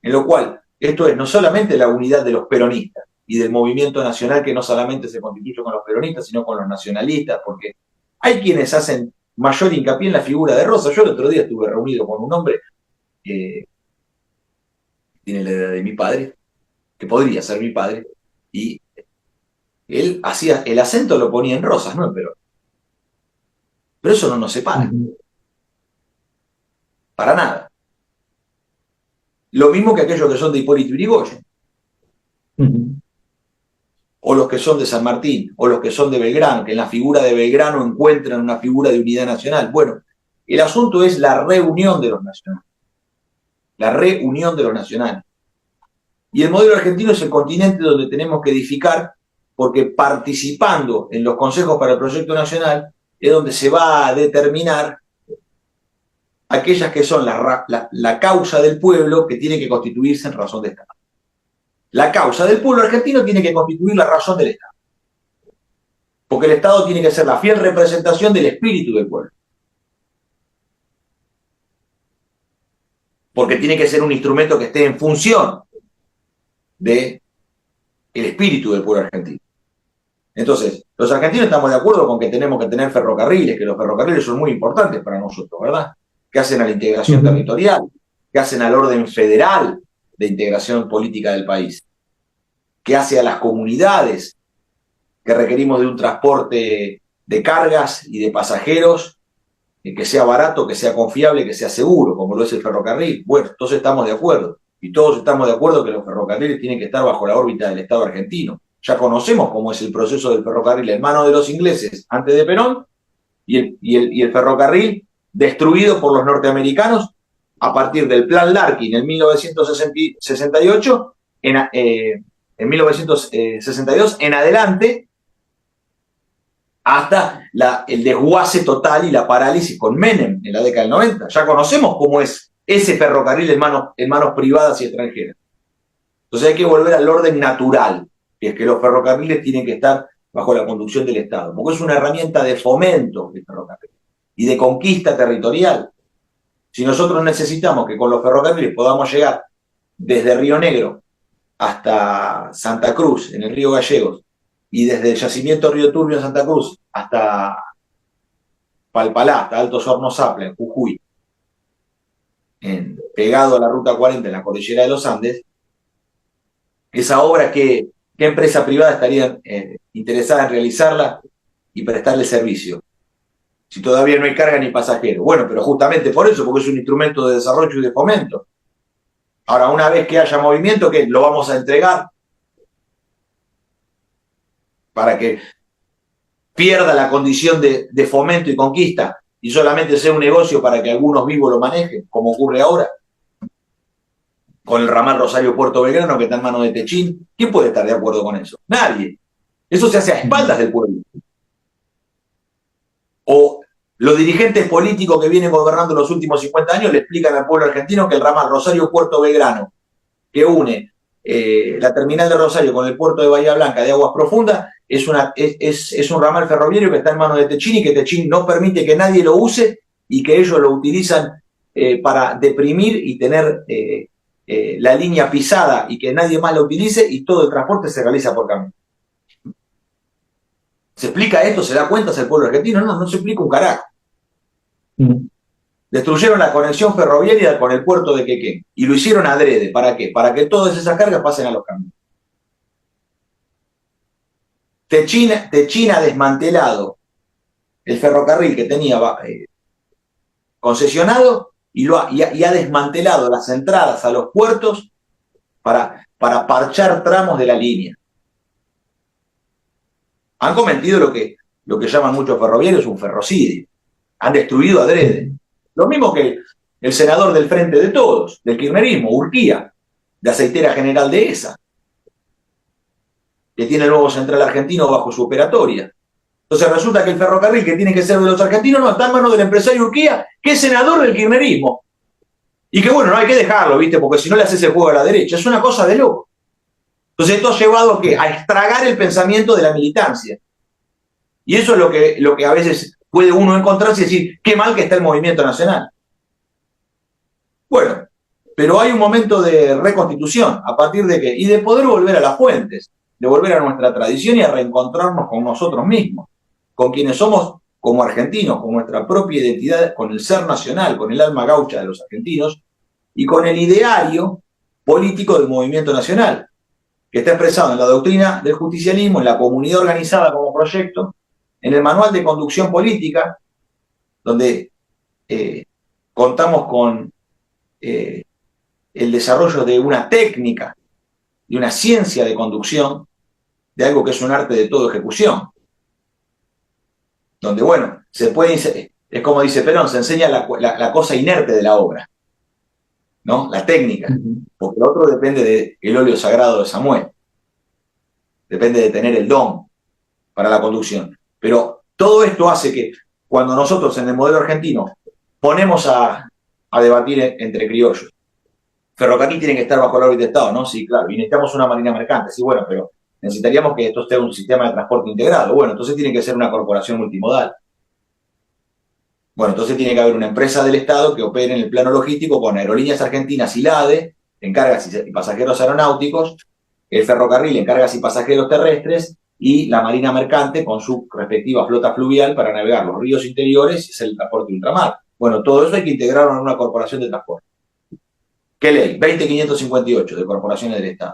En lo cual, esto es no solamente la unidad de los peronistas y del movimiento nacional, que no solamente se constituye con los peronistas, sino con los nacionalistas, porque hay quienes hacen mayor hincapié en la figura de Rosas. Yo el otro día estuve reunido con un hombre que tiene la edad de mi padre, que podría ser mi padre, y él hacía, el acento lo ponía en Rosas, no en Perón. Pero eso no nos separa. Para nada. Lo mismo que aquellos que son de Hipólito Yrigoyen. O los que son de San Martín, o los que son de Belgrano, que en la figura de Belgrano encuentran una figura de unidad nacional. Bueno, el asunto es la reunión de los nacionales. La reunión de los nacionales. Y el modelo argentino es el continente donde tenemos que edificar, porque participando en los consejos para el proyecto nacional es donde se va a determinar aquellas que son la causa del pueblo, que tiene que constituirse en razón de Estado. La causa del pueblo argentino tiene que constituir la razón del Estado. Porque el Estado tiene que ser la fiel representación del espíritu del pueblo. Porque tiene que ser un instrumento que esté en función de el espíritu del pueblo argentino. Entonces, los argentinos estamos de acuerdo con que tenemos que tener ferrocarriles, que los ferrocarriles son muy importantes para nosotros, ¿verdad? Que hacen a la integración territorial, que hacen al orden federal de integración política del país, que hace a las comunidades que requerimos de un transporte de cargas y de pasajeros que sea barato, que sea confiable, que sea seguro, como lo es el ferrocarril. Bueno, todos estamos de acuerdo. Y todos estamos de acuerdo que los ferrocarriles tienen que estar bajo la órbita del Estado argentino. Ya conocemos cómo es el proceso del ferrocarril en manos de los ingleses antes de Perón y el ferrocarril destruido por los norteamericanos a partir del Plan Larkin en 1968, en 1962 en adelante, hasta el desguace total y la parálisis con Menem en la década del 90. Ya conocemos cómo es ese ferrocarril en manos privadas y extranjeras. Entonces hay que volver al orden natural, que es que los ferrocarriles tienen que estar bajo la conducción del Estado, porque es una herramienta de fomento del ferrocarril y de conquista territorial. Si nosotros necesitamos que con los ferrocarriles podamos llegar desde Río Negro hasta Santa Cruz, en el río Gallegos, y desde el yacimiento Río Turbio en Santa Cruz hasta Palpalá, hasta Altos Hornos Zapla, en Jujuy, pegado a la Ruta 40 en la cordillera de los Andes, esa obra, ¿qué empresa privada estaría interesada en realizarla y prestarle servicio? Si todavía no hay carga ni pasajero. Bueno, pero justamente por eso, porque es un instrumento de desarrollo y de fomento. Ahora, una vez que haya movimiento, ¿qué? Lo vamos a entregar para que pierda la condición de fomento y conquista y solamente sea un negocio para que algunos vivos lo manejen, como ocurre ahora con el ramal Rosario-Puerto Belgrano, que está en manos de Techín. ¿Quién puede estar de acuerdo con eso? Nadie. Eso se hace a espaldas del pueblo. O los dirigentes políticos que vienen gobernando los últimos 50 años le explican al pueblo argentino que el ramal Rosario-Puerto Belgrano, que une la terminal de Rosario con el puerto de Bahía Blanca de Aguas Profundas, es un ramal ferroviario que está en manos de Techín y que Techín no permite que nadie lo use y que ellos lo utilizan para deprimir y tener la línea pisada y que nadie más la utilice, y todo el transporte se realiza por camino. ¿Se explica esto? ¿Se da cuenta el pueblo argentino? No se explica un carajo. Destruyeron la conexión ferroviaria con el puerto de Quequén y lo hicieron adrede. ¿Para qué? Para que todas esas cargas pasen a los caminos. Techín ha desmantelado el ferrocarril que tenía concesionado y ha desmantelado las entradas a los puertos para parchar tramos de la línea. Han cometido lo que llaman muchos ferroviarios un ferrocidio. Han destruido adrede. Lo mismo que el senador del Frente de Todos, del kirchnerismo, Urquía, de Aceitera General Dehesa, que tiene el nuevo Central Argentino bajo su operatoria. Entonces resulta que el ferrocarril, que tiene que ser de los argentinos, no está en manos del empresario Urquía, que es senador del kirchnerismo. Y que bueno, no hay que dejarlo, ¿viste? Porque si no le haces el juego a la derecha. Es una cosa de loco. Entonces esto ha llevado ¿a qué? A estragar el pensamiento de la militancia. Y eso es lo que a veces puede uno encontrarse y decir, qué mal que está el movimiento nacional. Bueno, pero hay un momento de reconstitución, ¿a partir de qué? Y de poder volver a las fuentes, de volver a nuestra tradición y a reencontrarnos con nosotros mismos, con quienes somos como argentinos, con nuestra propia identidad, con el ser nacional, con el alma gaucha de los argentinos y con el ideario político del movimiento nacional, que está expresado en la doctrina del justicialismo, en la comunidad organizada como proyecto, en el manual de conducción política, donde contamos con el desarrollo de una técnica, de una ciencia de conducción, de algo que es un arte de toda ejecución. Donde, bueno, se puede, es como dice Perón, se enseña la cosa inerte de la obra, ¿no? La técnica, porque lo otro depende del óleo sagrado de Samuel, depende de tener el don para la conducción. Pero todo esto hace que cuando nosotros en el modelo argentino ponemos a debatir entre criollos, ferrocarril tiene que estar bajo la órbita de Estado, ¿no? Sí, claro, y necesitamos una marina mercante, sí, bueno, pero necesitaríamos que esto sea un sistema de transporte integrado. Bueno, entonces tiene que ser una corporación multimodal. Bueno, entonces tiene que haber una empresa del Estado que opere en el plano logístico con Aerolíneas Argentinas y la ADE, en cargas y pasajeros aeronáuticos, el ferrocarril en cargas y pasajeros terrestres y la marina mercante con su respectiva flota fluvial para navegar los ríos interiores y hacer el transporte ultramar. Bueno, todo eso hay que integrarlo en una corporación de transporte. ¿Qué ley? 20.558 de corporaciones del Estado.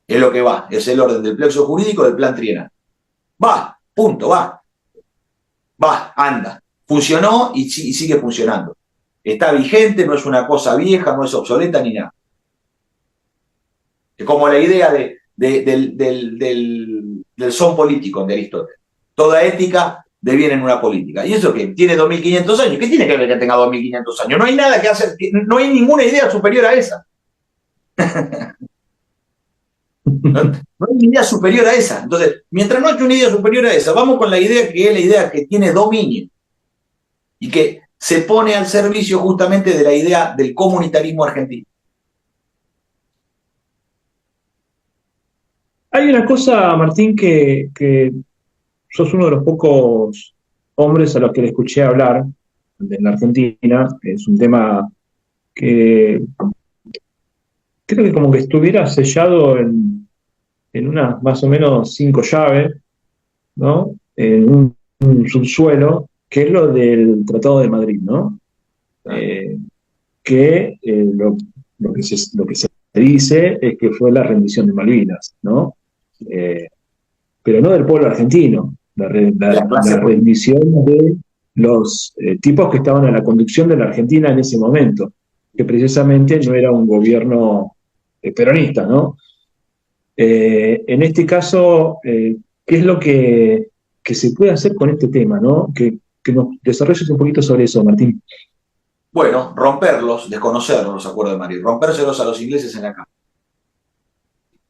Es lo que va, es el orden del plexo jurídico del plan trienal. Va, punto, va, anda. Funcionó y sigue funcionando. Está vigente, no es una cosa vieja, no es obsoleta ni nada. Es como la idea del son político de Aristóteles. Toda ética deviene en una política. ¿Y eso qué? Tiene 2.500 años. ¿Qué tiene que ver que tenga 2.500 años? No hay nada que hacer, no hay ninguna idea superior a esa. No hay idea superior a esa. Entonces, mientras no haya una idea superior a esa, vamos con la idea que es la idea que tiene dominio y que se pone al servicio justamente de la idea del comunitarismo argentino. Hay una cosa, Martín, que sos uno de los pocos hombres a los que le escuché hablar de la Argentina. Es un tema que creo que como que estuviera sellado en unas más o menos 5 llaves, ¿no? En un subsuelo, que es lo del Tratado de Madrid, ¿no? Lo que se dice es que fue la rendición de Malvinas, ¿no? Pero no del pueblo argentino, la rendición de los tipos que estaban a la conducción de la Argentina en ese momento, que precisamente no era un gobierno peronista, ¿no? En este caso, ¿qué es lo que se puede hacer con este tema, ¿no? Que nos desarrolles un poquito sobre eso, Martín. Bueno, romperlos, desconocerlos, los acuerdos de Madrid, rompérselos a los ingleses en la cama.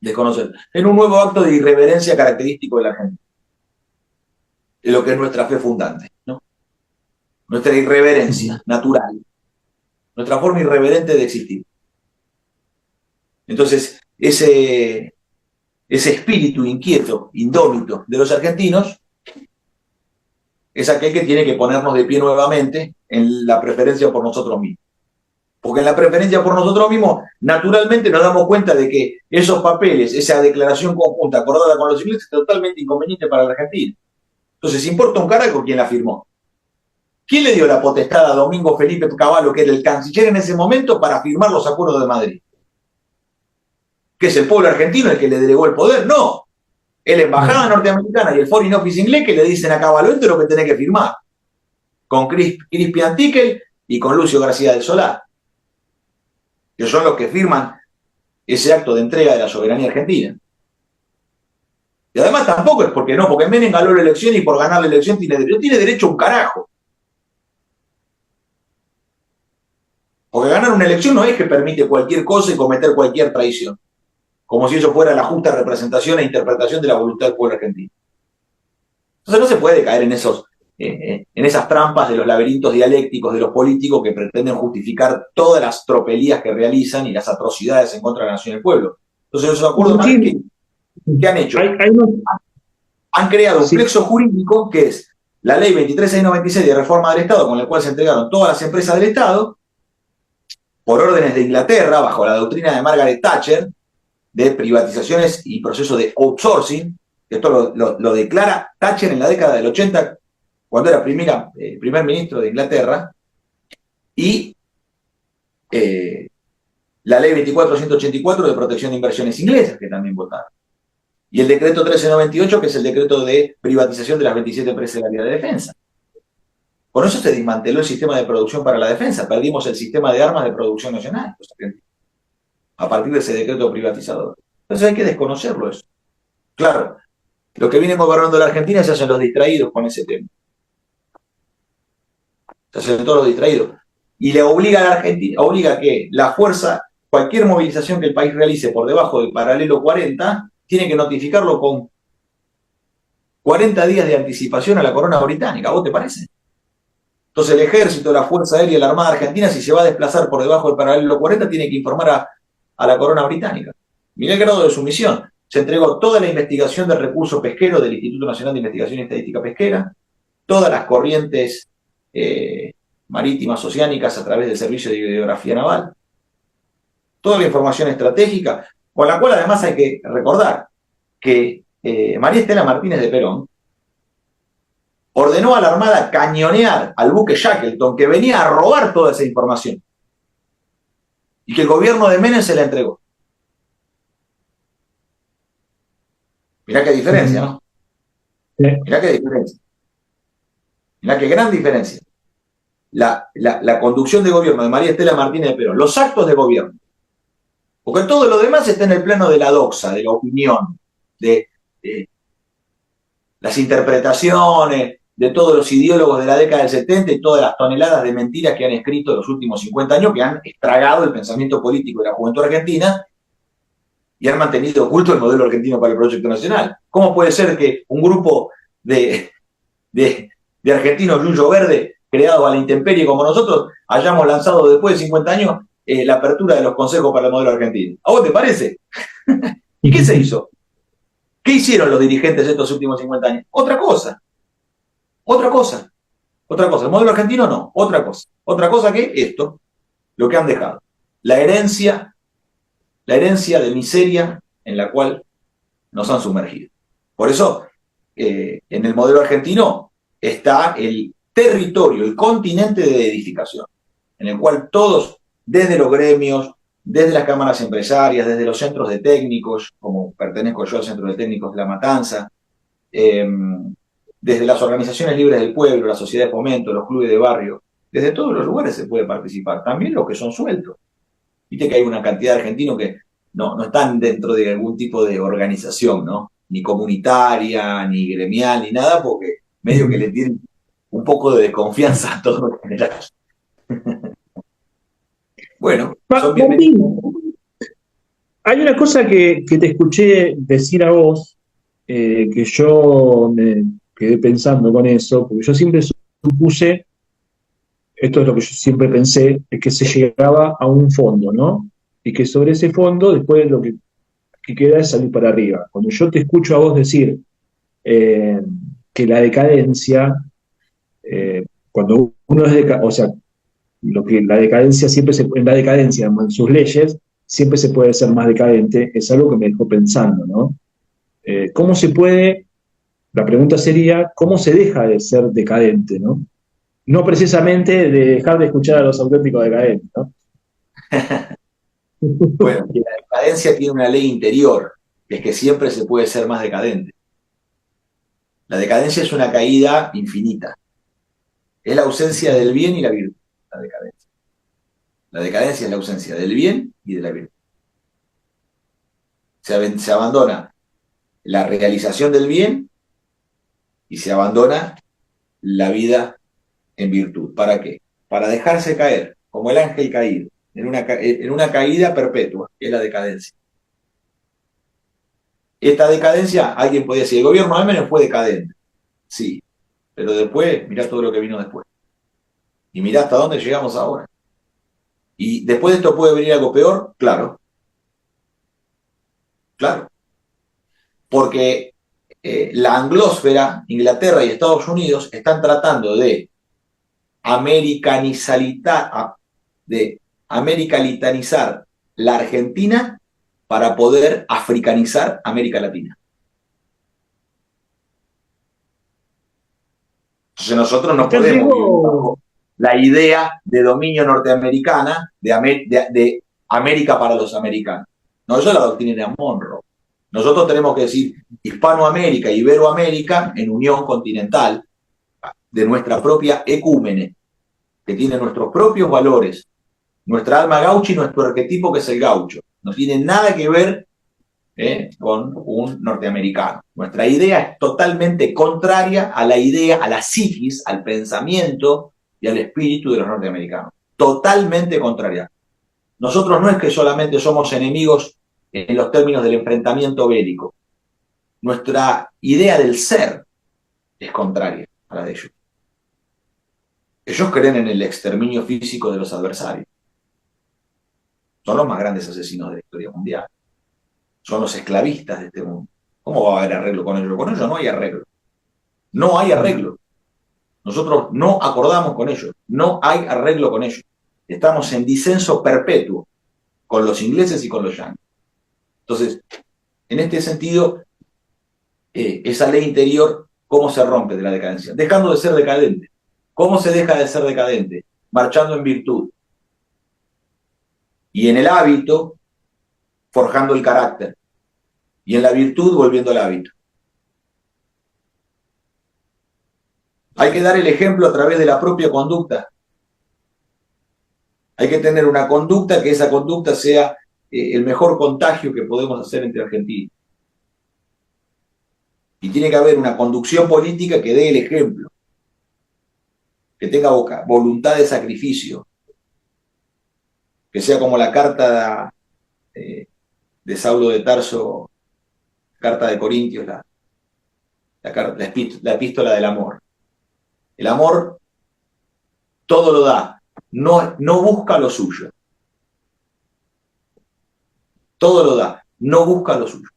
Desconocer. En un nuevo acto de irreverencia característico de la Argentina. De lo que es nuestra fe fundante, ¿no? Nuestra irreverencia natural. Nuestra forma irreverente de existir. Entonces, ese espíritu inquieto, indómito de los argentinos es aquel que tiene que ponernos de pie nuevamente en la preferencia por nosotros mismos. Porque en la preferencia por nosotros mismos, naturalmente nos damos cuenta de que esos papeles, esa declaración conjunta acordada con los ingleses, es totalmente inconveniente para la Argentina. Entonces, importa un carajo quién la firmó. ¿Quién le dio la potestad a Domingo Felipe Cavallo, que era el canciller en ese momento, para firmar los acuerdos de Madrid? ¿Que es el pueblo argentino el que le delegó el poder? No. Es la embajada norteamericana y el Foreign Office inglés que le dicen a Cavallo, esto es lo que tenés que firmar. Con Crispian Tickel y con Lucio García del Solar, que son los que firman ese acto de entrega de la soberanía argentina. Y además tampoco es porque Menem ganó la elección y por ganar la elección tiene derecho a un carajo. Porque ganar una elección no es que permite cualquier cosa y cometer cualquier traición, como si eso fuera la justa representación e interpretación de la voluntad del pueblo argentino. Entonces no se puede caer en esas trampas de los laberintos dialécticos de los políticos que pretenden justificar todas las tropelías que realizan y las atrocidades en contra de la nación y el pueblo. Entonces esos acuerdos ¿qué han hecho? Han creado un plexo jurídico que es la ley 23696 de reforma del Estado, con la cual se entregaron todas las empresas del Estado por órdenes de Inglaterra, bajo la doctrina de Margaret Thatcher, de privatizaciones y proceso de outsourcing. Esto lo declara Thatcher en la década del 80, cuando era primer ministro de Inglaterra, y la ley 24.184 de protección de inversiones inglesas, que también votaron. Y el decreto 1398, que es el decreto de privatización de las 27 empresas de la vía de defensa. Con eso se desmanteló el sistema de producción para la defensa. Perdimos el sistema de armas de producción nacional, a partir de ese decreto privatizador. Entonces hay que desconocerlo eso. Claro, los que vienen gobernando la Argentina se hacen los distraídos con ese tema. Se hacen todos los distraídos. Y le obliga a la Argentina, obliga que la fuerza, cualquier movilización que el país realice por debajo del paralelo 40, tiene que notificarlo con 40 días de anticipación a la corona británica. ¿A vos te parece? Entonces el ejército, la fuerza aérea y la armada argentina, si se va a desplazar por debajo del paralelo 40, tiene que informar a la corona británica. Mirá el grado de sumisión. Se entregó toda la investigación del recurso pesquero del Instituto Nacional de Investigación y Estadística Pesquera, todas las corrientes marítimas oceánicas a través del Servicio de Hidrografía Naval, toda la información estratégica, con la cual además hay que recordar que María Estela Martínez de Perón ordenó a la Armada cañonear al buque Shackleton, que venía a robar toda esa información, y que el gobierno de Menem se la entregó. Mirá qué diferencia, ¿no? Mirá qué diferencia. Mirá qué gran diferencia. La conducción de gobierno de María Estela Martínez de Perón, los actos de gobierno, porque todo lo demás está en el plano de la doxa, de la opinión, de las interpretaciones de todos los ideólogos de la década del 70 y todas las toneladas de mentiras que han escrito en los últimos 50 años, que han estragado el pensamiento político de la juventud argentina y han mantenido oculto el modelo argentino para el proyecto nacional. ¿Cómo puede ser que un grupo de argentinos yunyo verde, creados a la intemperie como nosotros, hayamos lanzado después de 50 años la apertura de los consejos para el modelo argentino? ¿A vos te parece? ¿Y qué se hizo? ¿Qué hicieron los dirigentes de estos últimos 50 años? Otra cosa. Otra cosa. Otra cosa. El modelo argentino no. Otra cosa. Otra cosa que esto, lo que han dejado. La herencia de miseria en la cual nos han sumergido. Por eso, en el modelo argentino está el territorio, el continente de edificación, en el cual todos, desde los gremios, desde las cámaras empresarias, desde los centros de técnicos, como pertenezco yo al Centro de Técnicos de La Matanza, desde las organizaciones libres del pueblo, la sociedad de fomento, los clubes de barrio, desde todos los lugares se puede participar, también los que son sueltos. Viste que hay una cantidad de argentinos que no están dentro de algún tipo de organización, ¿no? Ni comunitaria, ni gremial, ni nada, porque medio que le tienen un poco de desconfianza a todo en general. Bueno, son bienvenidos. Hay una cosa que te escuché decir a vos, que yo me quedé pensando con eso, porque yo siempre supuse, esto es lo que yo siempre pensé, es que se llegaba a un fondo, ¿no? Y que sobre ese fondo después lo que queda es salir para arriba. Cuando yo te escucho a vos decir que la decadencia, cuando uno es o sea, lo que la decadencia siempre en la decadencia, en sus leyes, siempre se puede ser más decadente, es algo que me dejó pensando, ¿no? ¿Cómo se puede, la pregunta sería, cómo se deja de ser decadente, ¿no? No precisamente de dejar de escuchar a los auténticos decadentes, ¿no? Bueno, la decadencia tiene una ley interior, que es que siempre se puede ser más decadente. La decadencia es una caída infinita. Es la ausencia del bien y la virtud, la decadencia. La decadencia es la ausencia del bien y de la virtud. Se abandona la realización del bien y se abandona la vida en virtud. ¿Para qué? Para dejarse caer, como el ángel caído, en una caída perpetua, que es la decadencia. Esta decadencia, alguien podría decir, el gobierno de Menem fue decadente. Sí, pero después, mirá todo lo que vino después. Y mirá hasta dónde llegamos ahora. ¿Y después de esto puede venir algo peor? Claro. Claro. Porque la anglósfera, Inglaterra y Estados Unidos, están tratando de americanizar la Argentina para poder africanizar América Latina. Entonces nosotros no podemos vivir bajo la idea de dominio norteamericana de América para los americanos. No, eso es la doctrina de Monroe. Nosotros tenemos que decir Hispanoamérica, Iberoamérica en unión continental de nuestra propia ecúmene, que tiene nuestros propios valores, nuestra alma gaucha y nuestro arquetipo que es el gaucho. No tiene nada que ver con un norteamericano. Nuestra idea es totalmente contraria a la idea, a la psiquis, al pensamiento y al espíritu de los norteamericanos. Totalmente contraria. Nosotros no es que solamente somos enemigos en los términos del enfrentamiento bélico. Nuestra idea del ser es contraria a la de ellos. Ellos creen en el exterminio físico de los adversarios. Son los más grandes asesinos de la historia mundial. Son los esclavistas de este mundo. ¿Cómo va a haber arreglo con ellos? Con ellos no hay arreglo. No hay arreglo. Nosotros no acordamos con ellos. No hay arreglo con ellos. Estamos en disenso perpetuo con los ingleses y con los yanquis. Entonces, en este sentido, esa ley interior, ¿cómo se rompe de la decadencia? Dejando de ser decadente. ¿Cómo se deja de ser decadente? Marchando en virtud. Y en el hábito, forjando el carácter. Y en la virtud, volviendo al hábito. Hay que dar el ejemplo a través de la propia conducta. Hay que tener una conducta, que esa conducta sea el mejor contagio que podemos hacer entre argentinos. Y tiene que haber una conducción política que dé el ejemplo, que tenga voluntad de sacrificio, que sea como la carta de Saulo de Tarso, carta de Corintios, la epístola del amor. El amor todo lo da, no busca lo suyo. Todo lo da, no busca lo suyo.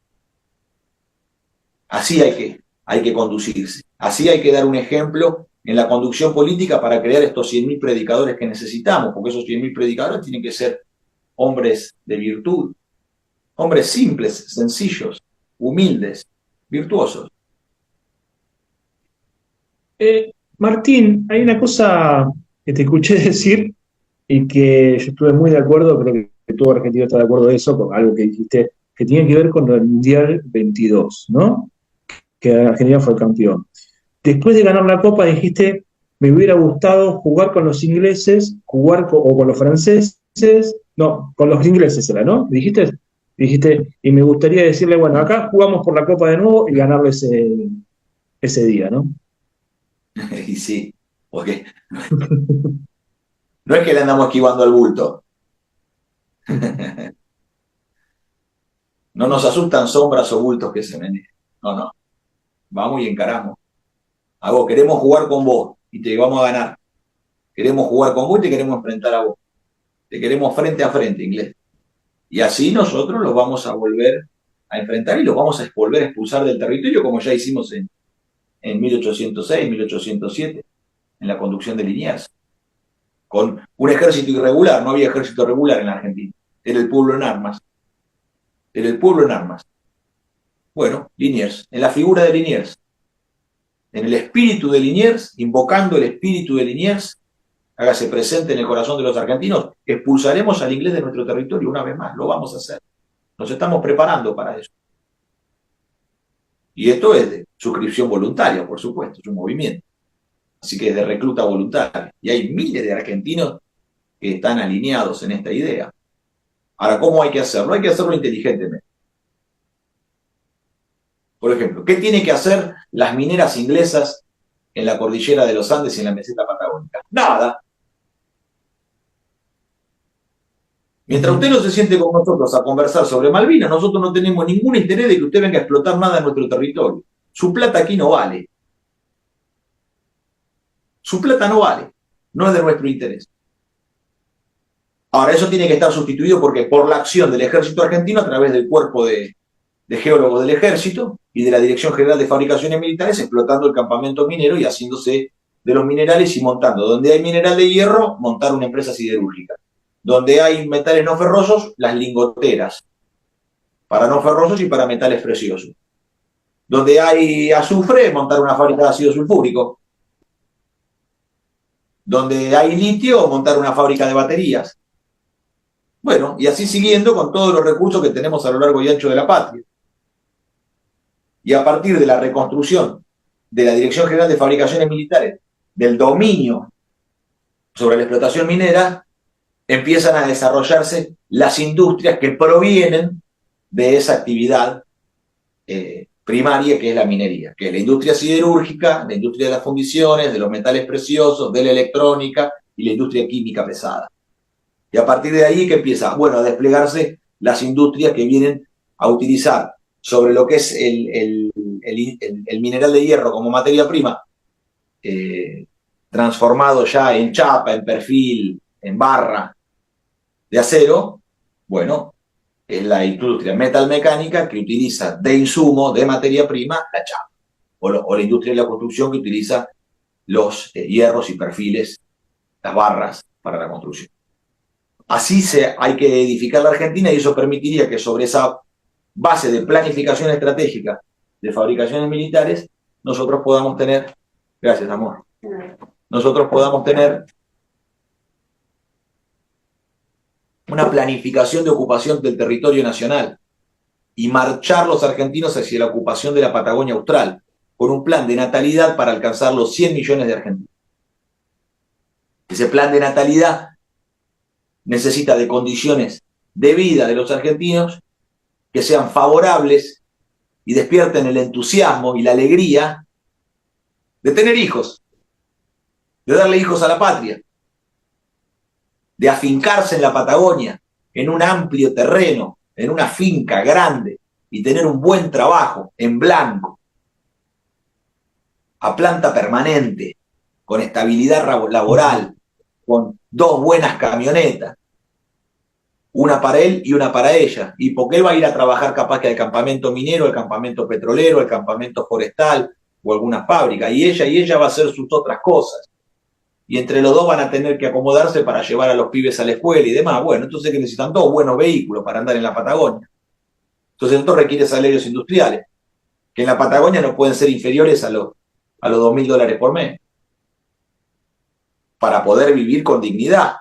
Así hay que conducirse, así hay que dar un ejemplo en la conducción política para crear estos 100.000 predicadores que necesitamos, porque esos 100.000 predicadores tienen que ser hombres de virtud, hombres simples, sencillos, humildes, virtuosos. Martín, hay una cosa que te escuché decir y que yo estuve muy de acuerdo, creo que todo argentino está de acuerdo de eso, con algo que dijiste, que tiene que ver con el Mundial 22, ¿no? Que Argentina fue el campeón. Después de ganar la Copa dijiste, me hubiera gustado jugar con los ingleses, o con los franceses, no, con los ingleses era, ¿no? Dijiste, y me gustaría decirle, bueno, acá jugamos por la Copa de nuevo y ganarle ese día, ¿no? Y sí, porque no es que le andamos esquivando al bulto. No nos asustan sombras o bultos que se manejan. No. Vamos y encaramos. Queremos jugar con vos y te vamos a ganar. Queremos jugar con vos y te queremos enfrentar a vos. Te queremos frente a frente, inglés. Y así nosotros los vamos a volver a enfrentar y los vamos a volver a expulsar del territorio, como ya hicimos en 1806, 1807, en la conducción de Liniers. Con un ejército irregular, no había ejército regular en la Argentina. Era el pueblo en armas. Bueno, Liniers, en la figura de Liniers, en el espíritu de Liniers, invocando el espíritu de Liniers, hágase presente en el corazón de los argentinos, expulsaremos al inglés de nuestro territorio una vez más, lo vamos a hacer. Nos estamos preparando para eso. Y esto es de suscripción voluntaria, por supuesto, es un movimiento. Así que es de recluta voluntaria. Y hay miles de argentinos que están alineados en esta idea. Ahora, ¿cómo hay que hacerlo? Hay que hacerlo inteligentemente. Por ejemplo, ¿qué tienen que hacer las mineras inglesas en la cordillera de los Andes y en la meseta patagónica? Nada. Mientras usted no se siente con nosotros a conversar sobre Malvinas, nosotros no tenemos ningún interés de que usted venga a explotar nada en nuestro territorio. Su plata aquí no vale. Su plata no vale. No es de nuestro interés. Ahora, eso tiene que estar sustituido porque por la acción del ejército argentino a través del cuerpo de geólogos del ejército y de la Dirección General de Fabricaciones Militares, explotando el campamento minero y haciéndose de los minerales y montando. Donde hay mineral de hierro, montar una empresa siderúrgica. Donde hay metales no ferrosos, las lingoteras. Para no ferrosos y para metales preciosos. Donde hay azufre, montar una fábrica de ácido sulfúrico. Donde hay litio, montar una fábrica de baterías. Bueno, y así siguiendo con todos los recursos que tenemos a lo largo y ancho de la patria. Y a partir de la reconstrucción de la Dirección General de Fabricaciones Militares, del dominio sobre la explotación minera, empiezan a desarrollarse las industrias que provienen de esa actividad primaria que es la minería, que es la industria siderúrgica, la industria de las fundiciones, de los metales preciosos, de la electrónica y la industria química pesada. Y a partir de ahí que empieza, bueno, a desplegarse las industrias que vienen a utilizar sobre lo que es el mineral de hierro como materia prima, transformado ya en chapa, en perfil, en barra de acero. Bueno, es la industria metalmecánica que utiliza de insumo, de materia prima, la chapa. O la industria de la construcción que utiliza los hierros y perfiles, las barras para la construcción. Así hay que edificar la Argentina y eso permitiría que sobre esa base de planificación estratégica de fabricaciones militares, nosotros podamos tener, gracias amor, nosotros podamos tener una planificación de ocupación del territorio nacional y marchar los argentinos hacia la ocupación de la Patagonia Austral, con un plan de natalidad para alcanzar los 100 millones de argentinos. Ese plan de natalidad necesita de condiciones de vida de los argentinos que sean favorables y despierten el entusiasmo y la alegría de tener hijos, de darle hijos a la patria, de afincarse en la Patagonia, en un amplio terreno, en una finca grande y tener un buen trabajo en blanco, a planta permanente, con estabilidad laboral, con 2 buenas camionetas, una para él y una para ella, y porque él va a ir a trabajar capaz que al campamento minero, al campamento petrolero, al campamento forestal o alguna fábrica, y ella va a hacer sus otras cosas. Y entre los dos van a tener que acomodarse para llevar a los pibes a la escuela y demás. Bueno, entonces que necesitan 2 buenos vehículos para andar en la Patagonia. Entonces esto requiere salarios industriales, que en la Patagonia no pueden ser inferiores a los $2.000 por mes, para poder vivir con dignidad.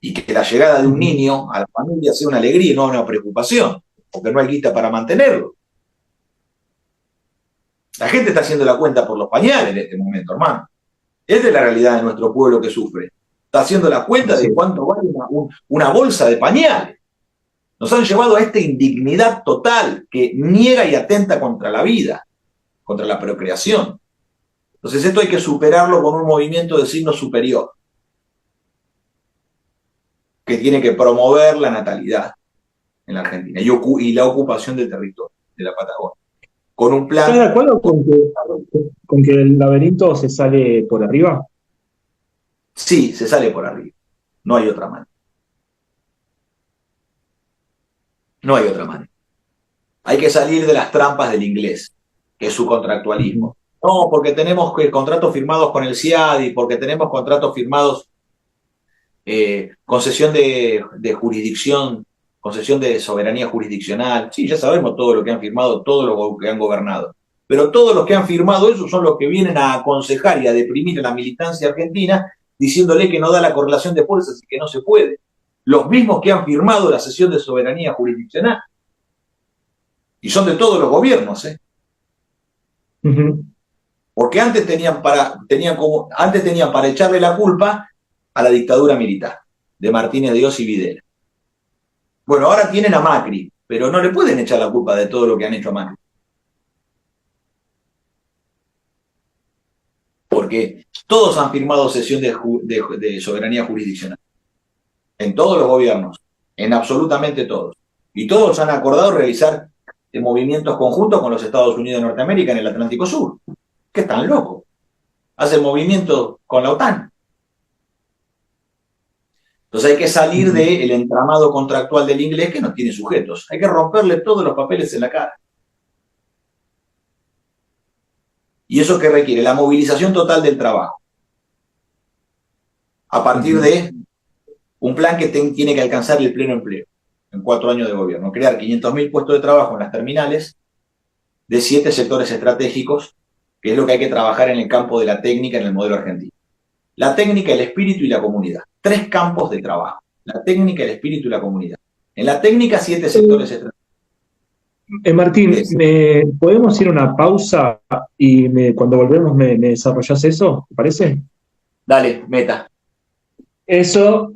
Y que la llegada de un niño a la familia sea una alegría y no una preocupación, porque no hay guita para mantenerlo. La gente está haciendo la cuenta por los pañales en este momento, hermano. Esta es la realidad de nuestro pueblo que sufre. Está haciendo la cuenta de cuánto vale una bolsa de pañales. Nos han llevado a esta indignidad total que niega y atenta contra la vida, contra la procreación. Entonces esto hay que superarlo con un movimiento de signo superior, que tiene que promover la natalidad en la Argentina y la ocupación del territorio, de la Patagonia. Con un plan... ¿Estás de acuerdo con que el laberinto se sale por arriba? Sí, se sale por arriba. No hay otra manera. No hay otra manera. Hay que salir de las trampas del inglés, que es su contractualismo. No, porque tenemos contratos firmados con el CIADI, porque tenemos contratos firmados, concesión de jurisdicción, concesión de soberanía jurisdiccional. Sí, ya sabemos todo lo que han firmado, todo lo que han gobernado. Pero todos los que han firmado eso son los que vienen a aconsejar y a deprimir a la militancia argentina, diciéndole que no da la correlación de fuerzas y que no se puede. Los mismos que han firmado la cesión de soberanía jurisdiccional. Y son de todos los gobiernos, ¿eh? Porque antes tenían para echarle la culpa a la dictadura militar de Martínez de Oz y Videla. Bueno, ahora tienen a Macri, pero no le pueden echar la culpa de todo lo que han hecho a Macri. Porque todos han firmado cesión de soberanía jurisdiccional. En todos los gobiernos, en absolutamente todos. Y todos han acordado realizar movimientos conjuntos con los Estados Unidos de Norteamérica en el Atlántico Sur. ¿Qué tan loco? Hacen movimientos con la OTAN. Entonces hay que salir del entramado contractual del inglés que nos tiene sujetos. Hay que romperle todos los papeles en la cara. ¿Y eso qué requiere? La movilización total del trabajo. A partir de un plan que tiene que alcanzar el pleno empleo en 4 años de gobierno. Crear 500.000 puestos de trabajo en las terminales de 7 sectores estratégicos, que es lo que hay que trabajar en el campo de la técnica en el modelo argentino. La técnica, el espíritu y la comunidad. 3 campos de trabajo. La técnica, el espíritu y la comunidad. En la técnica, 7 sectores estratégicos. Martín, ¿podemos ir a una pausa y cuando volvemos me desarrollas eso? ¿Te parece? Dale, meta. Eso,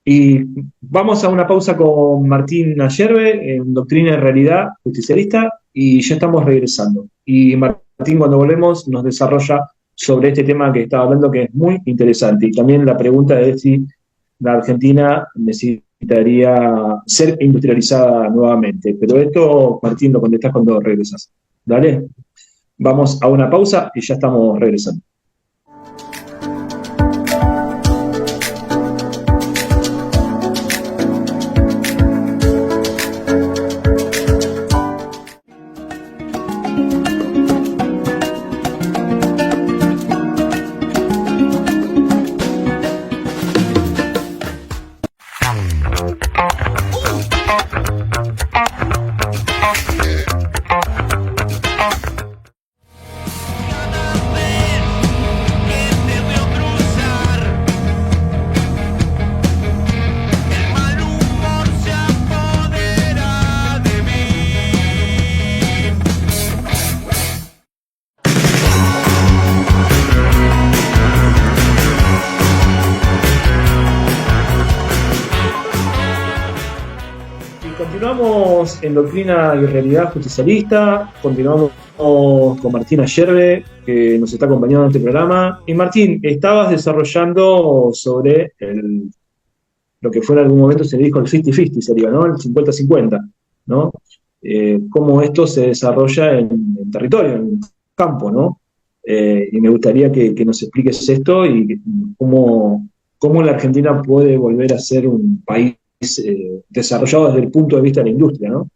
y vamos a una pausa con Martín Ayerbe en Doctrina y Realidad Justicialista y ya estamos regresando. Y Martín, cuando volvemos, nos desarrolla sobre este tema que estaba hablando, que es muy interesante. Y también la pregunta de si la Argentina necesitaría ser industrializada nuevamente. Pero esto, Martín, lo contestás cuando regresas. Dale. Vamos a una pausa y ya estamos regresando. Continuamos en Doctrina y Realidad Justicialista, continuamos con Martín Ayerbe, que nos está acompañando en este programa. Y Martín, estabas desarrollando sobre lo que fue en algún momento se le dijo el 50-50 sería, ¿no? El 50-50, ¿no? Cómo esto se desarrolla en el territorio, en el campo, ¿no? Y me gustaría que nos expliques esto y cómo la Argentina puede volver a ser un país desarrollado desde el punto de vista de la industria, ¿no?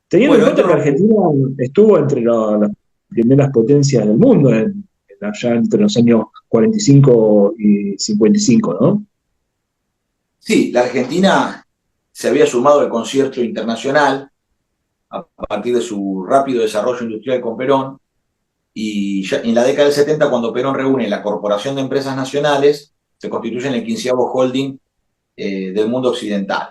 Teniendo en cuenta que Argentina estuvo entre las primeras potencias del mundo, allá entre los años 45 y 55, ¿no? Sí, la Argentina se había sumado al concierto internacional a partir de su rápido desarrollo industrial con Perón, y ya en la década del 70, cuando Perón reúne la Corporación de Empresas Nacionales, se constituye en el 15º holding del mundo occidental.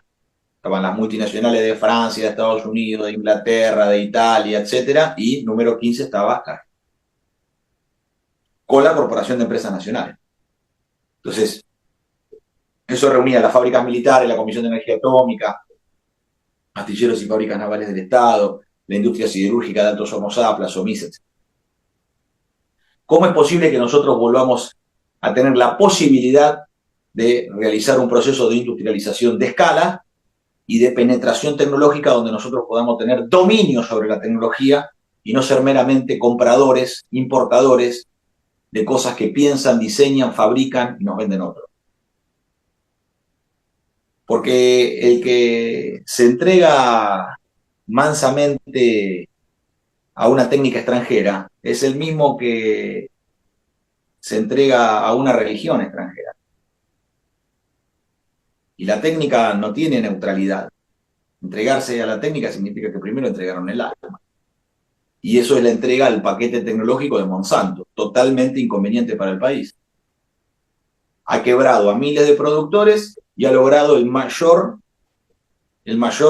Estaban las multinacionales de Francia, de Estados Unidos, de Inglaterra, de Italia, etcétera, y número 15 estaba acá, con la Corporación de Empresas Nacionales. Entonces, eso reunía las fábricas militares, la Comisión de Energía Atómica, astilleros y fábricas navales del Estado, la industria siderúrgica de Altos Hornos Zapla, SOMIS, etc. ¿Cómo es posible que nosotros volvamos a tener la posibilidad de realizar un proceso de industrialización de escala y de penetración tecnológica donde nosotros podamos tener dominio sobre la tecnología y no ser meramente compradores, importadores de cosas que piensan, diseñan, fabrican y nos venden otros? Porque el que se entrega mansamente a una técnica extranjera es el mismo que se entrega a una religión extranjera. Y la técnica no tiene neutralidad. Entregarse a la técnica significa que primero entregaron el alma. Y eso es la entrega al paquete tecnológico de Monsanto, totalmente inconveniente para el país. Ha quebrado a miles de productores y ha logrado el mayor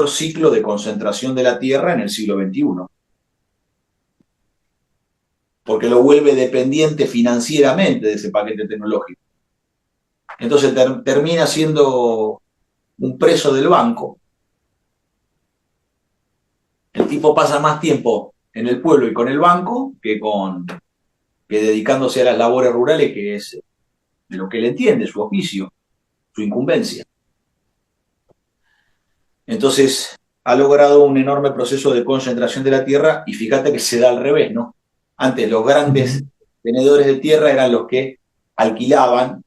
ciclo de concentración de la tierra en el siglo XXI. Porque lo vuelve dependiente financieramente de ese paquete tecnológico. Entonces termina siendo un preso del banco. El tipo pasa más tiempo en el pueblo y con el banco que dedicándose a las labores rurales, que es de lo que él entiende, su oficio, su incumbencia. Entonces ha logrado un enorme proceso de concentración de la tierra, y fíjate que se da al revés, ¿no? Antes los grandes tenedores de tierra eran los que alquilaban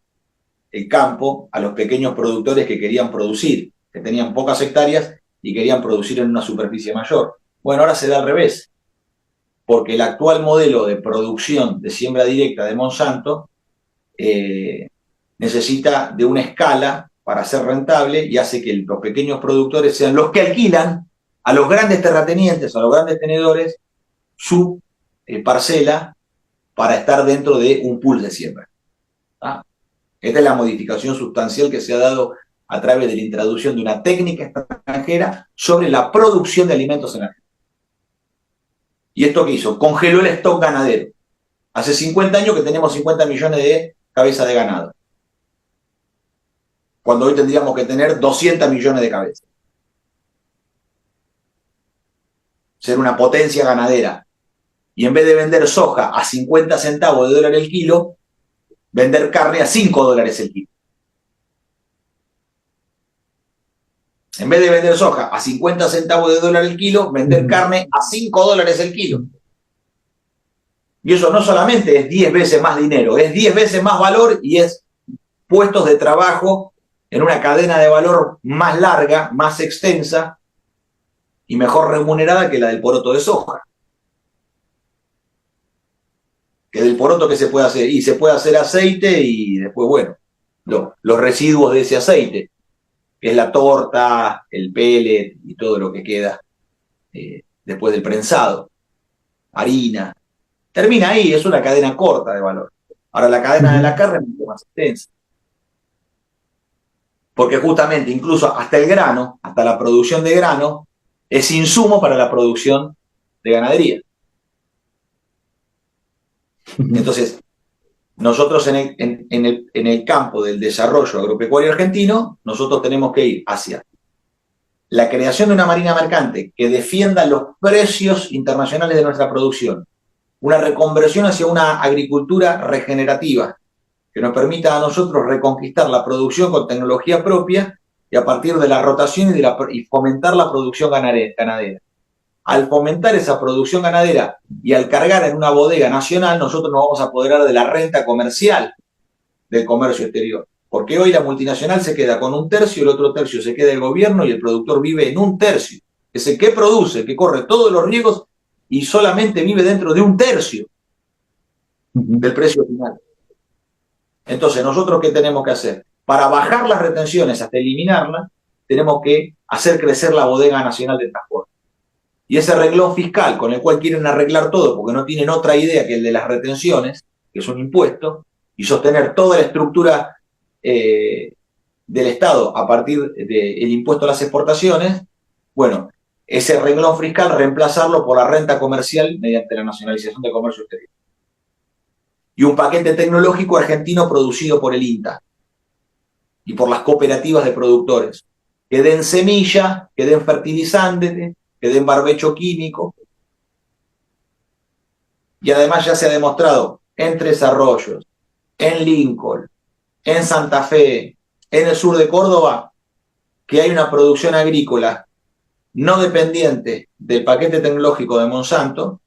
el campo a los pequeños productores que querían producir, que tenían pocas hectáreas y querían producir en una superficie mayor. Bueno, ahora se da al revés, porque el actual modelo de producción de siembra directa de Monsanto necesita de una escala para ser rentable, y hace que los pequeños productores sean los que alquilan a los grandes terratenientes, a los grandes tenedores, su parcela para estar dentro de un pool de siembra. ¿Ah? Esta es la modificación sustancial que se ha dado a través de la introducción de una técnica extranjera sobre la producción de alimentos en Argentina. ¿Y esto qué hizo? Congeló el stock ganadero. Hace 50 años que tenemos 50 millones de cabezas de ganado, cuando hoy tendríamos que tener 200 millones de cabezas. Ser una potencia ganadera. Y en vez de vender soja a 50 centavos de dólar el kilo, vender carne a 5 dólares el kilo. En vez de vender soja a 50 centavos de dólar el kilo, vender carne a 5 dólares el kilo. Y eso no solamente es 10 veces más dinero, es 10 veces más valor, y es puestos de trabajo en una cadena de valor más larga, más extensa y mejor remunerada que la del poroto de soja. Que del poroto que se puede hacer, y se puede hacer aceite, y después, bueno, los residuos de ese aceite, que es la torta, el pellet y todo lo que queda después del prensado, harina. Termina ahí, es una cadena corta de valor. Ahora la cadena de la carne es mucho más extensa. Porque justamente incluso hasta el grano, hasta la producción de grano, es insumo para la producción de ganadería. Entonces, nosotros en el campo del desarrollo agropecuario argentino, nosotros tenemos que ir hacia la creación de una marina mercante que defienda los precios internacionales de nuestra producción, una reconversión hacia una agricultura regenerativa que nos permita a nosotros reconquistar la producción con tecnología propia y a partir de la rotación y fomentar la producción ganadera. Al fomentar esa producción ganadera y al cargar en una bodega nacional, nosotros nos vamos a apoderar de la renta comercial del comercio exterior. Porque hoy la multinacional se queda con un tercio, el otro tercio se queda el gobierno y el productor vive en un tercio. Es el que produce, el que corre todos los riesgos y solamente vive dentro de un tercio del precio final. Entonces, ¿nosotros qué tenemos que hacer? Para bajar las retenciones hasta eliminarlas, tenemos que hacer crecer la bodega nacional de transporte. Y ese renglón fiscal con el cual quieren arreglar todo, porque no tienen otra idea que el de las retenciones, que es un impuesto, y sostener toda la estructura del Estado a partir del impuesto a las exportaciones, bueno, ese renglón fiscal reemplazarlo por la renta comercial mediante la nacionalización del comercio exterior. Y un paquete tecnológico argentino producido por el INTA y por las cooperativas de productores, que den semilla, que den fertilizante, que den barbecho químico. Y además ya se ha demostrado en Tres Arroyos, en Lincoln, en Santa Fe, en el sur de Córdoba, que hay una producción agrícola no dependiente del paquete tecnológico de Monsanto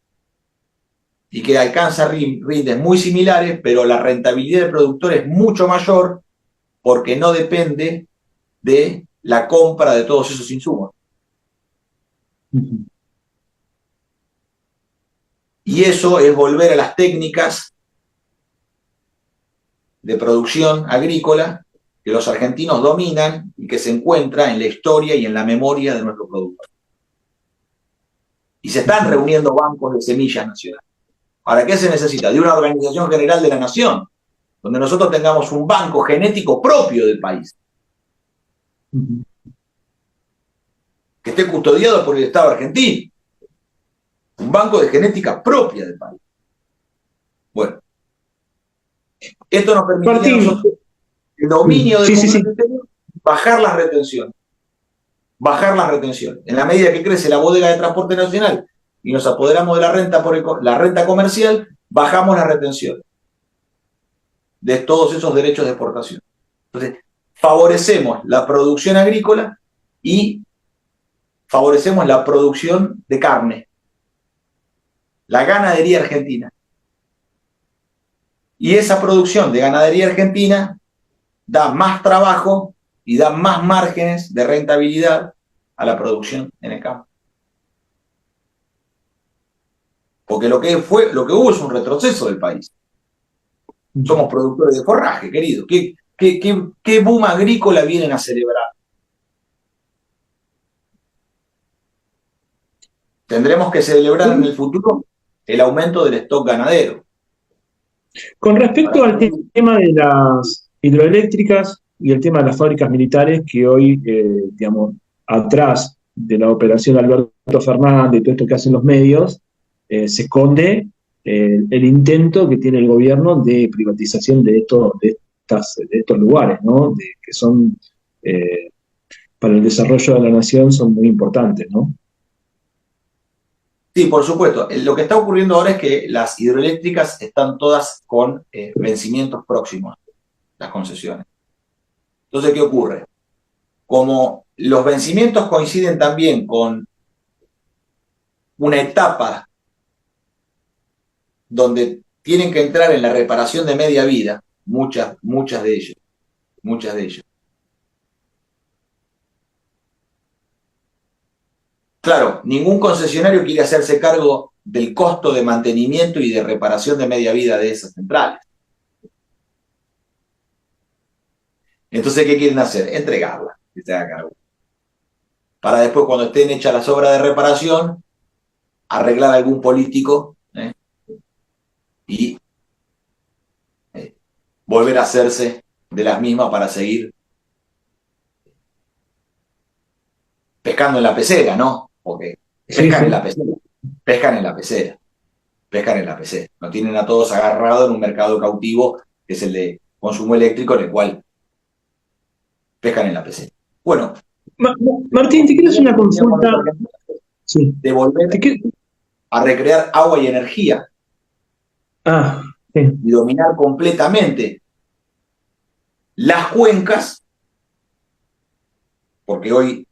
y que alcanza rindes muy similares, pero la rentabilidad del productor es mucho mayor porque no depende de la compra de todos esos insumos. Y eso es volver a las técnicas de producción agrícola que los argentinos dominan y que se encuentra en la historia y en la memoria de nuestro productor. Y se están reuniendo bancos de semillas nacionales. ¿Para qué se necesita? De una organización general de la nación, donde nosotros tengamos un banco genético propio del país, que esté custodiado por el Estado argentino. Un banco de genética propia del país. Bueno, esto nos permitiría a nosotros el dominio del comercio exterior, bajar las retenciones. Bajar las retenciones. En la medida que crece la bodega de transporte nacional y nos apoderamos de la renta la renta comercial, bajamos las retenciones de todos esos derechos de exportación. Entonces, favorecemos la producción agrícola y favorecemos la producción de carne, la ganadería argentina. Y esa producción de ganadería argentina da más trabajo y da más márgenes de rentabilidad a la producción en el campo. Porque lo que hubo es un retroceso del país. Somos productores de forraje, querido. ¿Qué boom agrícola vienen a celebrar? Tendremos que celebrar en el futuro el aumento del stock ganadero. Con respecto al tema de las hidroeléctricas y el tema de las fábricas militares, que hoy, digamos, atrás de la operación Alberto Fernández y todo esto que hacen los medios, se esconde el intento que tiene el gobierno de privatización de estos lugares, ¿no? Que son, para el desarrollo de la nación, son muy importantes, ¿no? Sí, por supuesto. Lo que está ocurriendo ahora es que las hidroeléctricas están todas con vencimientos próximos, las concesiones. Entonces, ¿qué ocurre? Como los vencimientos coinciden también con una etapa donde tienen que entrar en la reparación de media vida, muchas de ellas. Claro, ningún concesionario quiere hacerse cargo del costo de mantenimiento y de reparación de media vida de esas centrales. Entonces, ¿qué quieren hacer? Entregarla, que se haga cargo. Para después, cuando estén hechas las obras de reparación, arreglar a algún político y volver a hacerse de las mismas para seguir pescando en la pecera, ¿no? Porque pescan en la pecera. Nos tienen a todos agarrados en un mercado cautivo, que es el de consumo eléctrico, en el cual pescan en la pecera. Bueno, Martín, te quiero hacer una consulta. Sí. De volver a recrear agua y energía. Sí. Y dominar completamente las cuencas, porque hoy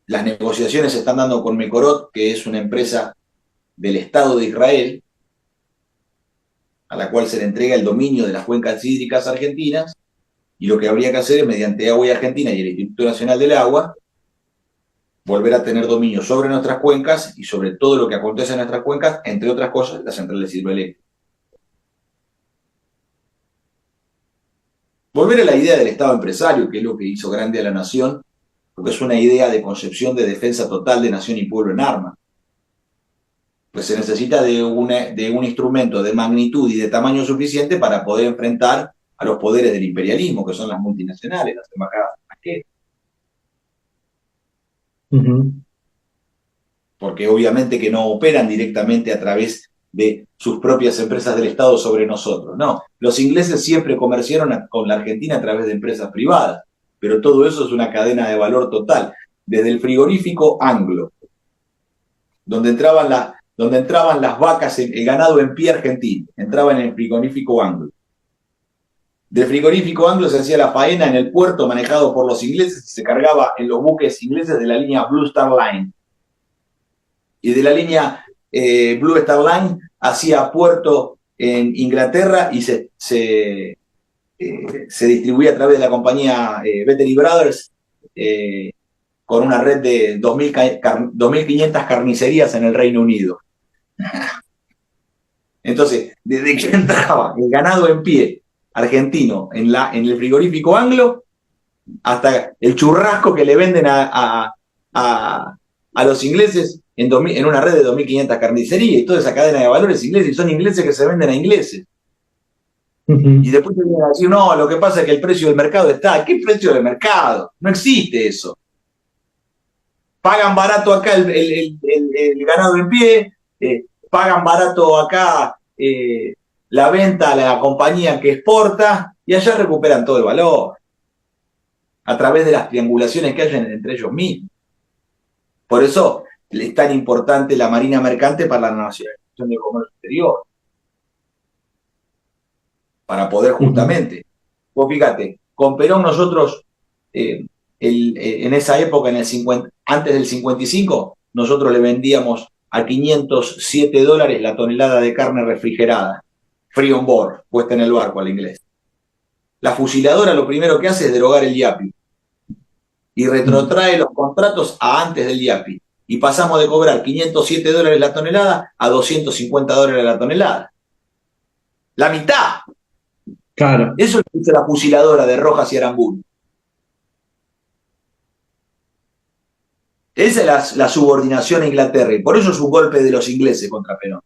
las negociaciones se están dando con Mekorot, que es una empresa del Estado de Israel, a la cual se le entrega el dominio de las cuencas hídricas argentinas, y lo que habría que hacer es, mediante Agua y Argentina y el Instituto Nacional del Agua, volver a tener dominio sobre nuestras cuencas y sobre todo lo que acontece en nuestras cuencas, entre otras cosas, las centrales hidroeléctricas. Volver a la idea del Estado empresario, que es lo que hizo grande a la nación, porque es una idea de concepción de defensa total de nación y pueblo en armas. Pues se necesita de un instrumento de magnitud y de tamaño suficiente para poder enfrentar a los poderes del imperialismo, que son las multinacionales, las embajadas extranjeras. Porque obviamente que no operan directamente a través de sus propias empresas del Estado sobre nosotros. No, los ingleses siempre comerciaron con la Argentina a través de empresas privadas, pero todo eso es una cadena de valor total, desde el frigorífico Anglo, donde entraban las vacas, el ganado en pie argentino, entraba en el frigorífico Anglo. Del frigorífico Anglo se hacía la faena en el puerto manejado por los ingleses y se cargaba en los buques ingleses de la línea Blue Star Line. Y de la línea Blue Star Line hacía puerto en Inglaterra y se distribuía a través de la compañía Battery Brothers con una red de 2.500 carnicerías en el Reino Unido. Entonces, desde que entraba el ganado en pie argentino en el frigorífico Anglo, hasta el churrasco que le venden a los ingleses en una red de 2.500 carnicerías y toda esa cadena de valores ingleses, y son ingleses que se venden a ingleses. Y después te vienen a decir, no, lo que pasa es que el precio del mercado está. ¿Qué precio del mercado? No existe eso. Pagan barato acá el ganado en pie, pagan barato acá la venta a la compañía que exporta, y allá recuperan todo el valor a través de las triangulaciones que hay entre ellos mismos. Por eso es tan importante la Marina Mercante para la nacionalización del comercio exterior, para poder justamente, vos fíjate, con Perón nosotros, en esa época, antes del 55, nosotros le vendíamos a $507 la tonelada de carne refrigerada, free on board, puesta en el barco al inglés. La fusiladora lo primero que hace es derogar el IAPI y retrotrae los contratos a antes del IAPI. Y pasamos de cobrar $507 la tonelada a $250 la tonelada. La mitad. Claro. Eso es lo que hizo la fusiladora de Rojas y Aramburu. Esa es la subordinación a Inglaterra, y por eso es un golpe de los ingleses contra Perón.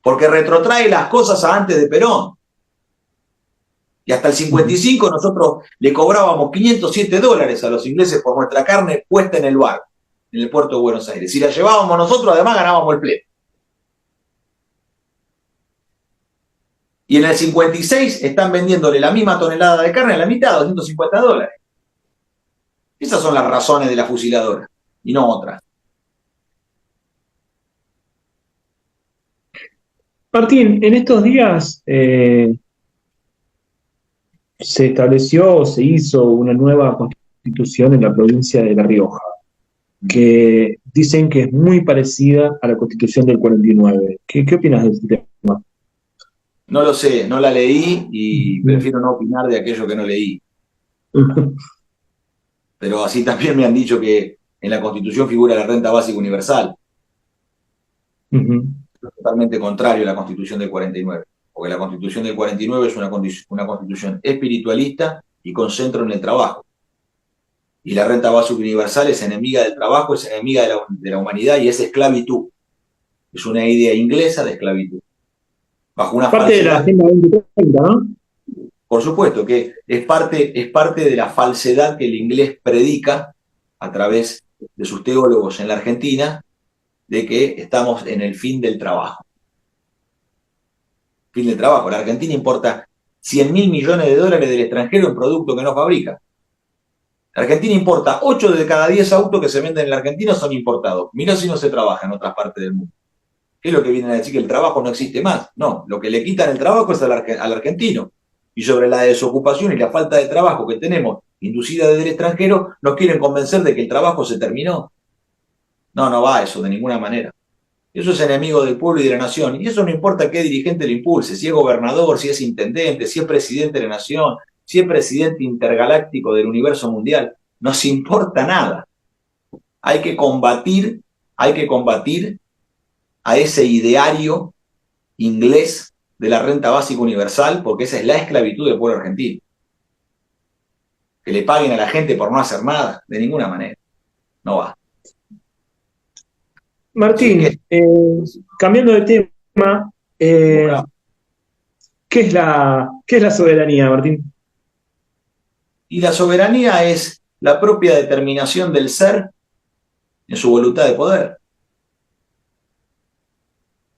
Porque retrotrae las cosas a antes de Perón. Y hasta el 55 nosotros le cobrábamos $507 a los ingleses por nuestra carne puesta en el barco, en el puerto de Buenos Aires. Si la llevábamos nosotros, además ganábamos el pleito. Y en el 56 están vendiéndole la misma tonelada de carne a la mitad, $250. Esas son las razones de la fusiladora, y no otras. Martín, en estos días se estableció o se hizo una nueva constitución en la provincia de La Rioja, que dicen que es muy parecida a la constitución del 49. ¿Qué opinas de este tema? No lo sé, no la leí y prefiero no opinar de aquello que no leí. Pero así también me han dicho que en la Constitución figura la renta básica universal. Es totalmente contrario a la Constitución del 49, porque la Constitución del 49 es una constitución espiritualista y con centro en el trabajo. Y la renta básica universal es enemiga del trabajo, es enemiga de la humanidad y es esclavitud. Es una idea inglesa de esclavitud. Bajo una parte de la Agenda 2030, ¿no? Por supuesto que es parte de la falsedad que el inglés predica a través de sus teólogos en la Argentina, de que estamos en el fin del trabajo. Fin del trabajo. La Argentina importa $100.000 millones del extranjero en producto que no fabrica. Argentina importa 8 de cada 10 autos que se venden en la Argentina son importados. Mirá si no se trabaja en otras partes del mundo. ¿Qué es lo que vienen a decir? Que el trabajo no existe más. No, lo que le quitan el trabajo es al argentino. Y sobre la desocupación y la falta de trabajo que tenemos inducida desde el extranjero, nos quieren convencer de que el trabajo se terminó. No, no va eso de ninguna manera. Eso es enemigo del pueblo y de la nación. Y eso no importa qué dirigente lo impulse, si es gobernador, si es intendente, si es presidente de la nación, si es presidente intergaláctico del universo mundial. No se importa nada. Hay que combatir a ese ideario inglés de la renta básica universal, porque esa es la esclavitud del pueblo argentino. Que le paguen a la gente por no hacer nada, de ninguna manera. No va. Martín, cambiando de tema, ¿qué es la soberanía, Martín? Y la soberanía es la propia determinación del ser en su voluntad de poder.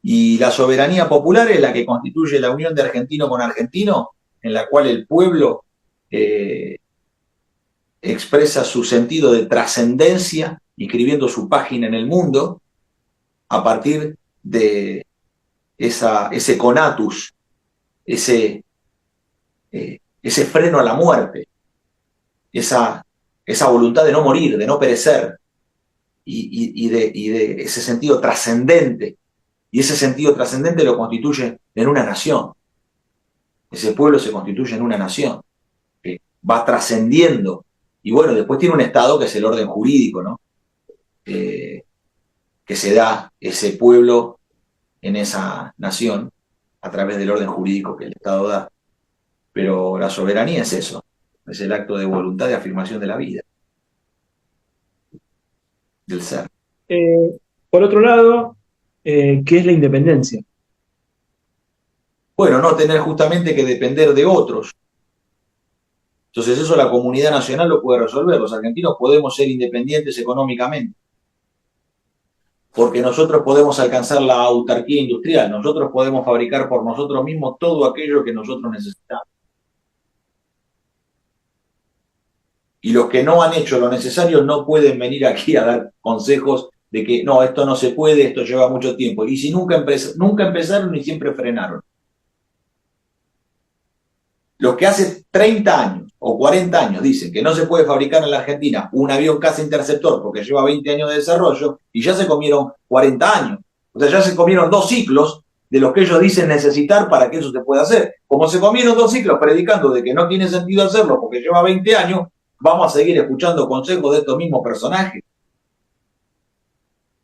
Y la soberanía popular es la que constituye la unión de argentino con argentino, en la cual el pueblo expresa su sentido de trascendencia, escribiendo su página en el mundo, a partir de ese conatus, ese freno a la muerte, esa voluntad de no morir, de no perecer, y de ese sentido trascendente. Y ese sentido trascendente lo constituye en una nación. Ese pueblo se constituye en una nación, que va trascendiendo. Y bueno, después tiene un Estado que es el orden jurídico, ¿no? Que se da ese pueblo en esa nación a través del orden jurídico que el Estado da. Pero la soberanía es eso, es el acto de voluntad de afirmación de la vida, del ser. Por otro lado, ¿qué es la independencia? Bueno, no tener justamente que depender de otros. Entonces eso la comunidad nacional lo puede resolver. Los argentinos podemos ser independientes económicamente, porque nosotros podemos alcanzar la autarquía industrial, nosotros podemos fabricar por nosotros mismos todo aquello que nosotros necesitamos. Y los que no han hecho lo necesario no pueden venir aquí a dar consejos de que no, esto no se puede, esto lleva mucho tiempo. Y si nunca empezaron y siempre frenaron. Los que hace 30 años o 40 años dicen que no se puede fabricar en la Argentina un avión caza interceptor porque lleva 20 años de desarrollo y ya se comieron 40 años. O sea, ya se comieron 2 ciclos de los que ellos dicen necesitar para que eso se pueda hacer. Como se comieron 2 ciclos predicando de que no tiene sentido hacerlo porque lleva 20 años, vamos a seguir escuchando consejos de estos mismos personajes.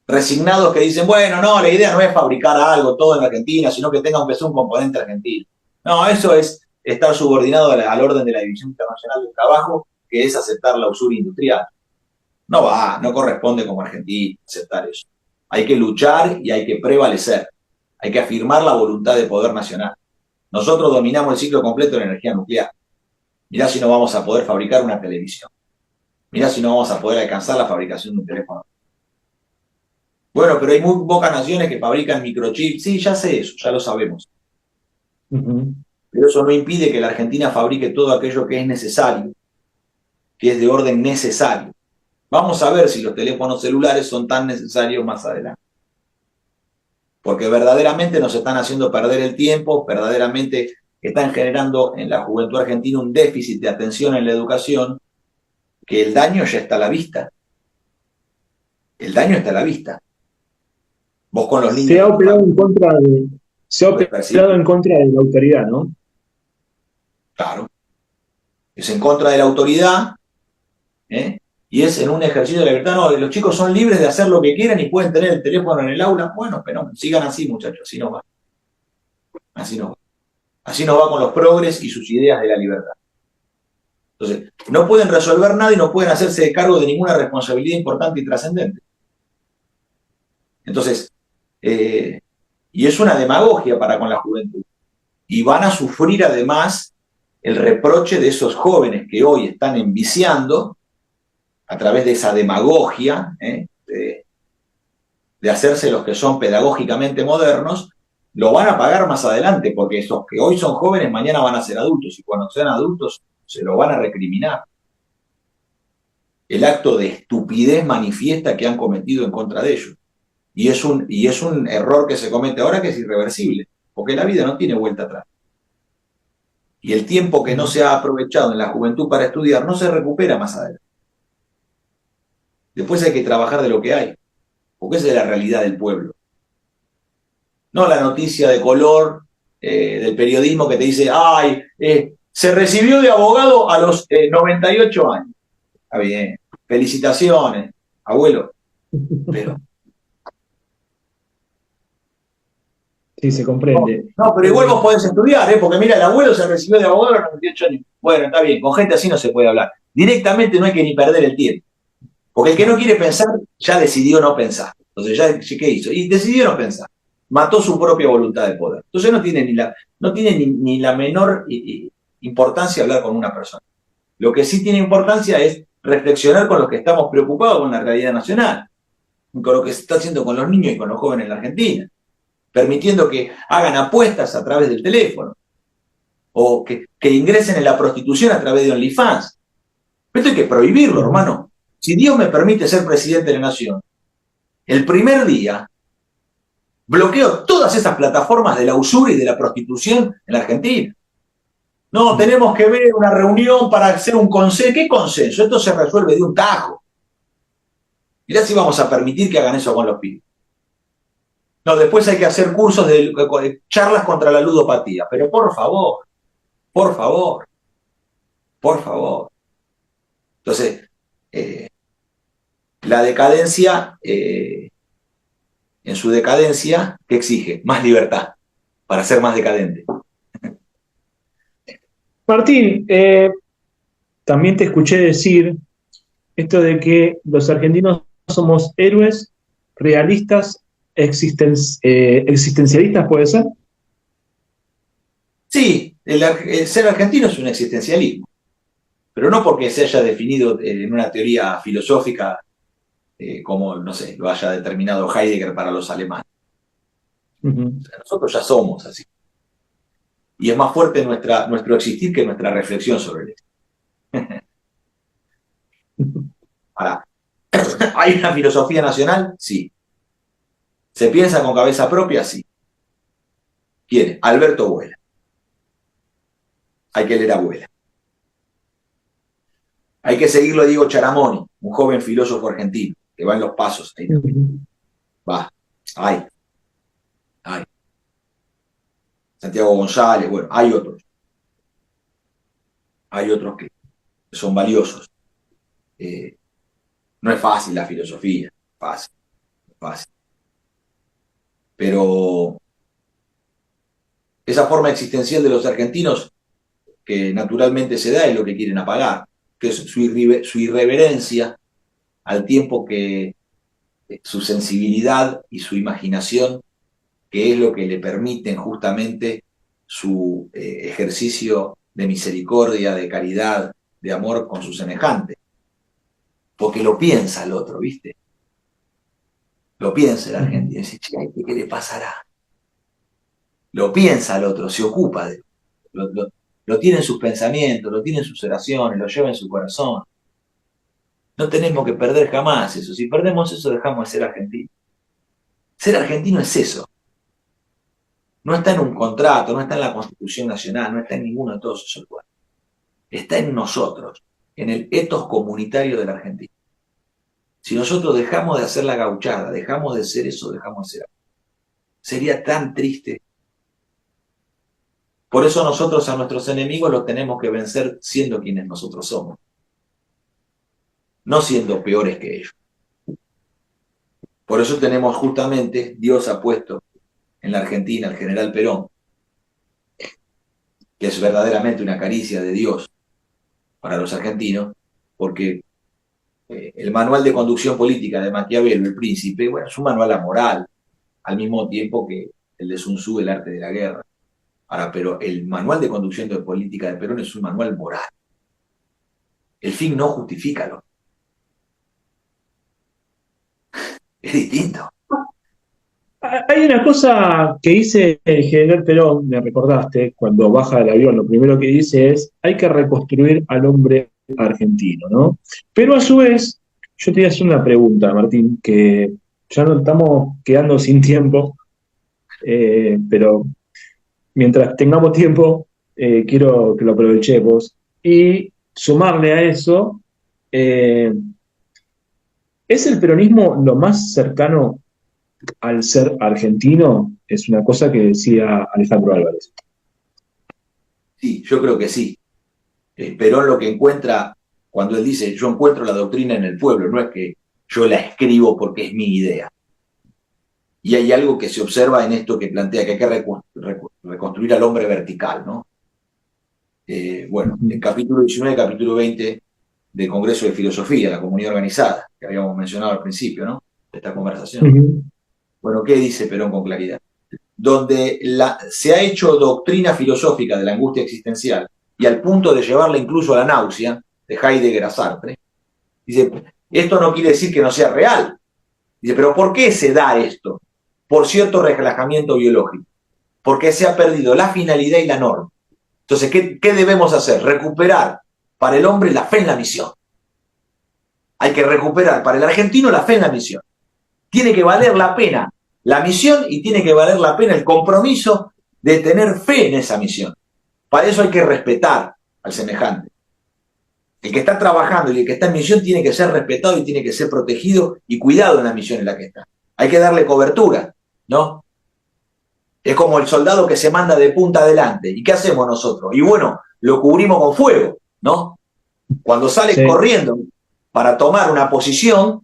Resignados que dicen, bueno, no, la idea no es fabricar algo todo en la Argentina, sino que tenga aunque sea un componente argentino. No, eso es estar subordinado al orden de la División Internacional del Trabajo, que es aceptar la usura industrial. No corresponde como argentino aceptar eso. Hay que luchar y hay que prevalecer. Hay que afirmar la voluntad de poder nacional. Nosotros dominamos el ciclo completo de la energía nuclear. Mirá si no vamos a poder fabricar una televisión. Mirá si no vamos a poder alcanzar la fabricación de un teléfono. Bueno, pero hay muy pocas naciones que fabrican microchips. Sí, ya sé eso, ya lo sabemos. Pero eso no impide que la Argentina fabrique todo aquello que es necesario, que es de orden necesario. Vamos a ver si los teléfonos celulares son tan necesarios más adelante. Porque verdaderamente nos están haciendo perder el tiempo, verdaderamente están generando en la juventud argentina un déficit de atención en la educación, que el daño ya está a la vista. El daño está a la vista. Vos con los niños... Se ha operado en contra de la autoridad, ¿no? Claro. Es en contra de la autoridad, y es en un ejercicio de la libertad. No, los chicos son libres de hacer lo que quieran y pueden tener el teléfono en el aula. Bueno, pero sigan así, muchachos, así no va. Así no va. Así no va con los progres y sus ideas de la libertad. Entonces, no pueden resolver nada y no pueden hacerse cargo de ninguna responsabilidad importante y trascendente. Entonces, y es una demagogia para con la juventud. Y van a sufrir además el reproche de esos jóvenes que hoy están enviciando a través de esa demagogia, de hacerse los que son pedagógicamente modernos. Lo van a pagar más adelante, porque esos que hoy son jóvenes mañana van a ser adultos, y cuando sean adultos se lo van a recriminar. el acto de estupidez manifiesta que han cometido en contra de ellos. Y es un error que se comete ahora que es irreversible, porque la vida no tiene vuelta atrás. Y el tiempo que no se ha aprovechado en la juventud para estudiar no se recupera más adelante. Después hay que trabajar de lo que hay, porque esa es la realidad del pueblo. No la noticia de color del periodismo que te dice, ¡ay! Se recibió de abogado a los 98 años. Está bien, felicitaciones, abuelo. Pero Sí, se comprende. no, pero igual vos podés estudiar, porque mira, el abuelo se recibió de abogado a los 98 años. Bueno, está bien, con gente así no se puede hablar. Directamente no hay que ni perder el tiempo. Porque el que no quiere pensar, ya decidió no pensar. Entonces, ¿qué hizo? Y decidió no pensar. Mató su propia voluntad de poder. Entonces no tiene ni la menor importancia hablar con una persona. Lo que sí tiene importancia es reflexionar con los que estamos preocupados con la realidad nacional, con lo que se está haciendo con los niños y con los jóvenes en la Argentina, permitiendo que hagan apuestas a través del teléfono, o que ingresen en la prostitución a través de OnlyFans. Esto hay que prohibirlo, hermano. Si Dios me permite ser presidente de la nación, el primer día bloqueo todas esas plataformas de la usura y de la prostitución en la Argentina. No, tenemos que ver una reunión para hacer un consenso. ¿Qué consenso? Esto se resuelve de un tajo. Mirá si vamos a permitir que hagan eso con los pibes. No, después hay que hacer cursos de charlas contra la ludopatía. Pero por favor, por favor, por favor. Entonces, la decadencia, en su decadencia, ¿qué exige? Más libertad, para ser más decadente. Martín, también te escuché decir esto de que los argentinos somos héroes, realistas, existencialistas, ¿puede ser? Sí, el ser argentino es un existencialismo, pero no porque se haya definido en una teoría filosófica como, no sé, lo haya determinado Heidegger para los alemanes. O sea, nosotros ya somos así. Y es más fuerte nuestro existir que nuestra reflexión sobre él. Ahora, ¿hay una filosofía nacional? Sí. ¿Se piensa con cabeza propia? Sí. ¿Quién? Alberto Abuela. Hay que leer Abuela. Hay que seguirlo a Diego Charamoni, un joven filósofo argentino, que va en los pasos. Ahí también. Va. Hay. Santiago González, bueno, hay otros. Hay otros que son valiosos. No es fácil la filosofía, fácil. Pero esa forma existencial de los argentinos que naturalmente se da es lo que quieren apagar, que es su irreverencia, al tiempo que su sensibilidad y su imaginación, que es lo que le permiten justamente su ejercicio de misericordia, de caridad, de amor con su semejante. Porque lo piensa el otro, ¿viste? Lo piensa el argentino, dice, che, ¿qué le pasará? Lo piensa el otro, se ocupa de lo tiene en sus pensamientos, lo tiene en sus oraciones, lo lleva en su corazón. No tenemos que perder jamás eso. Si perdemos eso, dejamos de ser argentinos. Ser argentino es eso. No está en un contrato, no está en la Constitución Nacional, no está en ninguno de todos esos lugares. Está en nosotros, en el ethos comunitario de la Argentina. Si nosotros dejamos de hacer la gauchada, dejamos de ser eso, dejamos de ser algo, sería tan triste. Por eso nosotros a nuestros enemigos los tenemos que vencer siendo quienes nosotros somos, no siendo peores que ellos. Por eso tenemos justamente, Dios ha puesto en la Argentina al general Perón, que es verdaderamente una caricia de Dios para los argentinos, porque el manual de conducción política de Maquiavelo, el Príncipe, bueno, es un manual amoral, al mismo tiempo que el de Sun Tzu, el arte de la guerra. Ahora, pero el manual de conducción de política de Perón es un manual moral. El fin no justifica lo. Es distinto. Hay una cosa que dice el general Perón, me recordaste, cuando baja del avión, lo primero que dice es, hay que reconstruir al hombre argentino, ¿no? Pero a su vez, yo te voy a hacer una pregunta, Martín, que ya nos estamos quedando sin tiempo, pero mientras tengamos tiempo, quiero que lo aprovechemos. Y sumarle a eso, ¿es el peronismo lo más cercano al ser argentino? Es una cosa que decía Alejandro Álvarez. Sí, yo creo que sí. Perón lo que encuentra, cuando él dice, yo encuentro la doctrina en el pueblo, no es que yo la escribo porque es mi idea. Y hay algo que se observa en esto que plantea, que hay que reconstruir al hombre vertical, ¿no? Bueno, el capítulo 19, capítulo 20 del Congreso de Filosofía, la comunidad organizada, que habíamos mencionado al principio, ¿no? De esta conversación. Bueno, ¿qué dice Perón con claridad? Donde se ha hecho doctrina filosófica de la angustia existencial y al punto de llevarla incluso a la náusea, de Heidegger a Sartre, dice, esto no quiere decir que no sea real. Dice, pero ¿por qué se da esto? Por cierto relajamiento biológico. Porque se ha perdido la finalidad y la norma. Entonces, ¿qué debemos hacer? Recuperar para el hombre la fe en la misión. Hay que recuperar para el argentino la fe en la misión. Tiene que valer la pena la misión y tiene que valer la pena el compromiso de tener fe en esa misión. Para eso hay que respetar al semejante. El que está trabajando y el que está en misión tiene que ser respetado y tiene que ser protegido y cuidado en la misión en la que está. Hay que darle cobertura, ¿no? Es como el soldado que se manda de punta adelante. ¿Y qué hacemos nosotros? Y bueno, lo cubrimos con fuego, ¿no? Cuando sale corriendo para tomar una posición,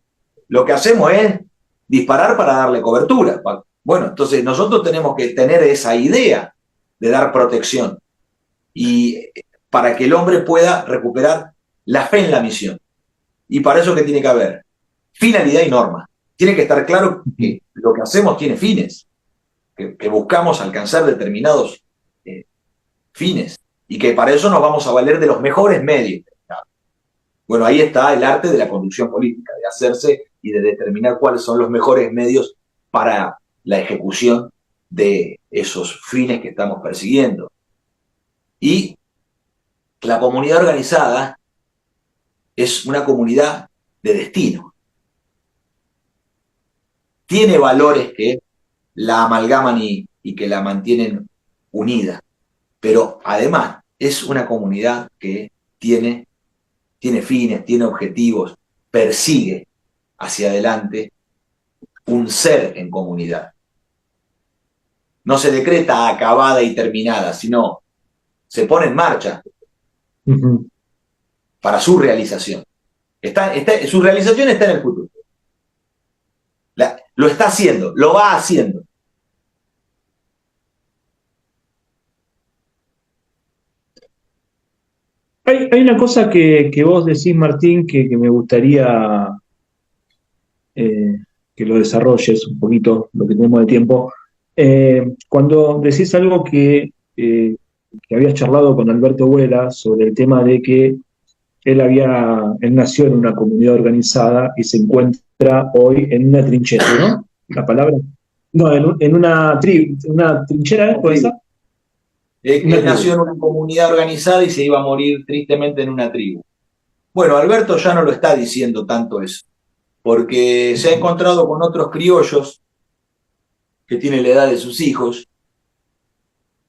lo que hacemos es disparar para darle cobertura. Bueno, entonces nosotros tenemos que tener esa idea de dar protección y para que el hombre pueda recuperar la fe en la misión. Y para eso, ¿qué tiene que haber? Finalidad y norma. Tiene que estar claro que lo que hacemos tiene fines, que buscamos alcanzar determinados fines y que para eso nos vamos a valer de los mejores medios. Bueno, ahí está el arte de la conducción política, de hacerse y de determinar cuáles son los mejores medios para la ejecución de esos fines que estamos persiguiendo. Y la comunidad organizada es una comunidad de destino. Tiene valores que la amalgaman y que la mantienen unida, pero además es una comunidad que tiene fines, tiene objetivos, persigue hacia adelante un ser en comunidad. No se decreta acabada y terminada, sino se pone en marcha para su realización. Su realización está en el futuro. Lo está haciendo, lo va haciendo. Hay una cosa que vos decís, Martín, que me gustaría que lo desarrolles un poquito, lo que tenemos de tiempo. Cuando decís algo que habías charlado con Alberto Huela sobre el tema de que él nació en una comunidad organizada y se encuentra hoy en una trinchera, ¿no? ¿La palabra? No, en una trinchera, ¿puede ser? Él nació en una comunidad organizada y se iba a morir tristemente en una tribu. Bueno, Alberto ya no lo está diciendo tanto eso, porque se ha encontrado con otros criollos que tienen la edad de sus hijos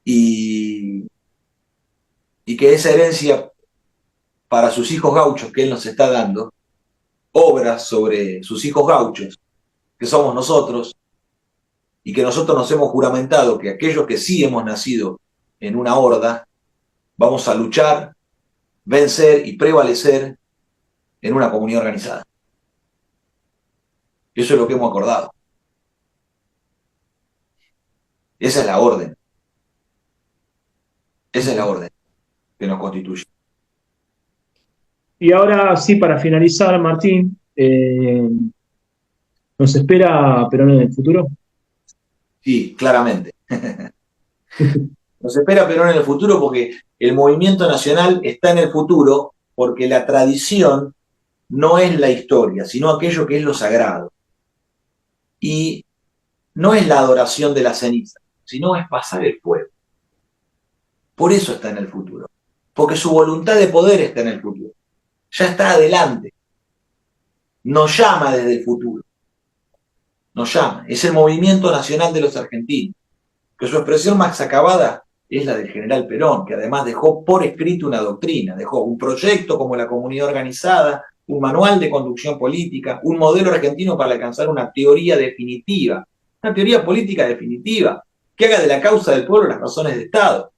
y que esa herencia para sus hijos gauchos que él nos está dando, obras sobre sus hijos gauchos, que somos nosotros, y que nosotros nos hemos juramentado que aquellos que sí hemos nacido en una horda, vamos a luchar, vencer y prevalecer en una comunidad organizada. Eso es lo que hemos acordado. Esa es la orden. Esa es la orden que nos constituye. Y ahora sí, para finalizar, Martín, ¿nos espera Perón en el futuro? Sí, claramente. Nos espera Perón en el futuro porque el movimiento nacional está en el futuro, porque la tradición no es la historia, sino aquello que es lo sagrado. Y no es la adoración de la ceniza, sino es pasar el fuego. Por eso está en el futuro, porque su voluntad de poder está en el futuro. ya está adelante. Nos llama desde el futuro. Nos llama. Es el movimiento nacional de los argentinos, que su expresión más acabada es la del general Perón, que además dejó por escrito una doctrina, dejó un proyecto como la comunidad organizada, un manual de conducción política, un modelo argentino para alcanzar una teoría definitiva, una teoría política definitiva, que haga de la causa del pueblo las razones de Estado,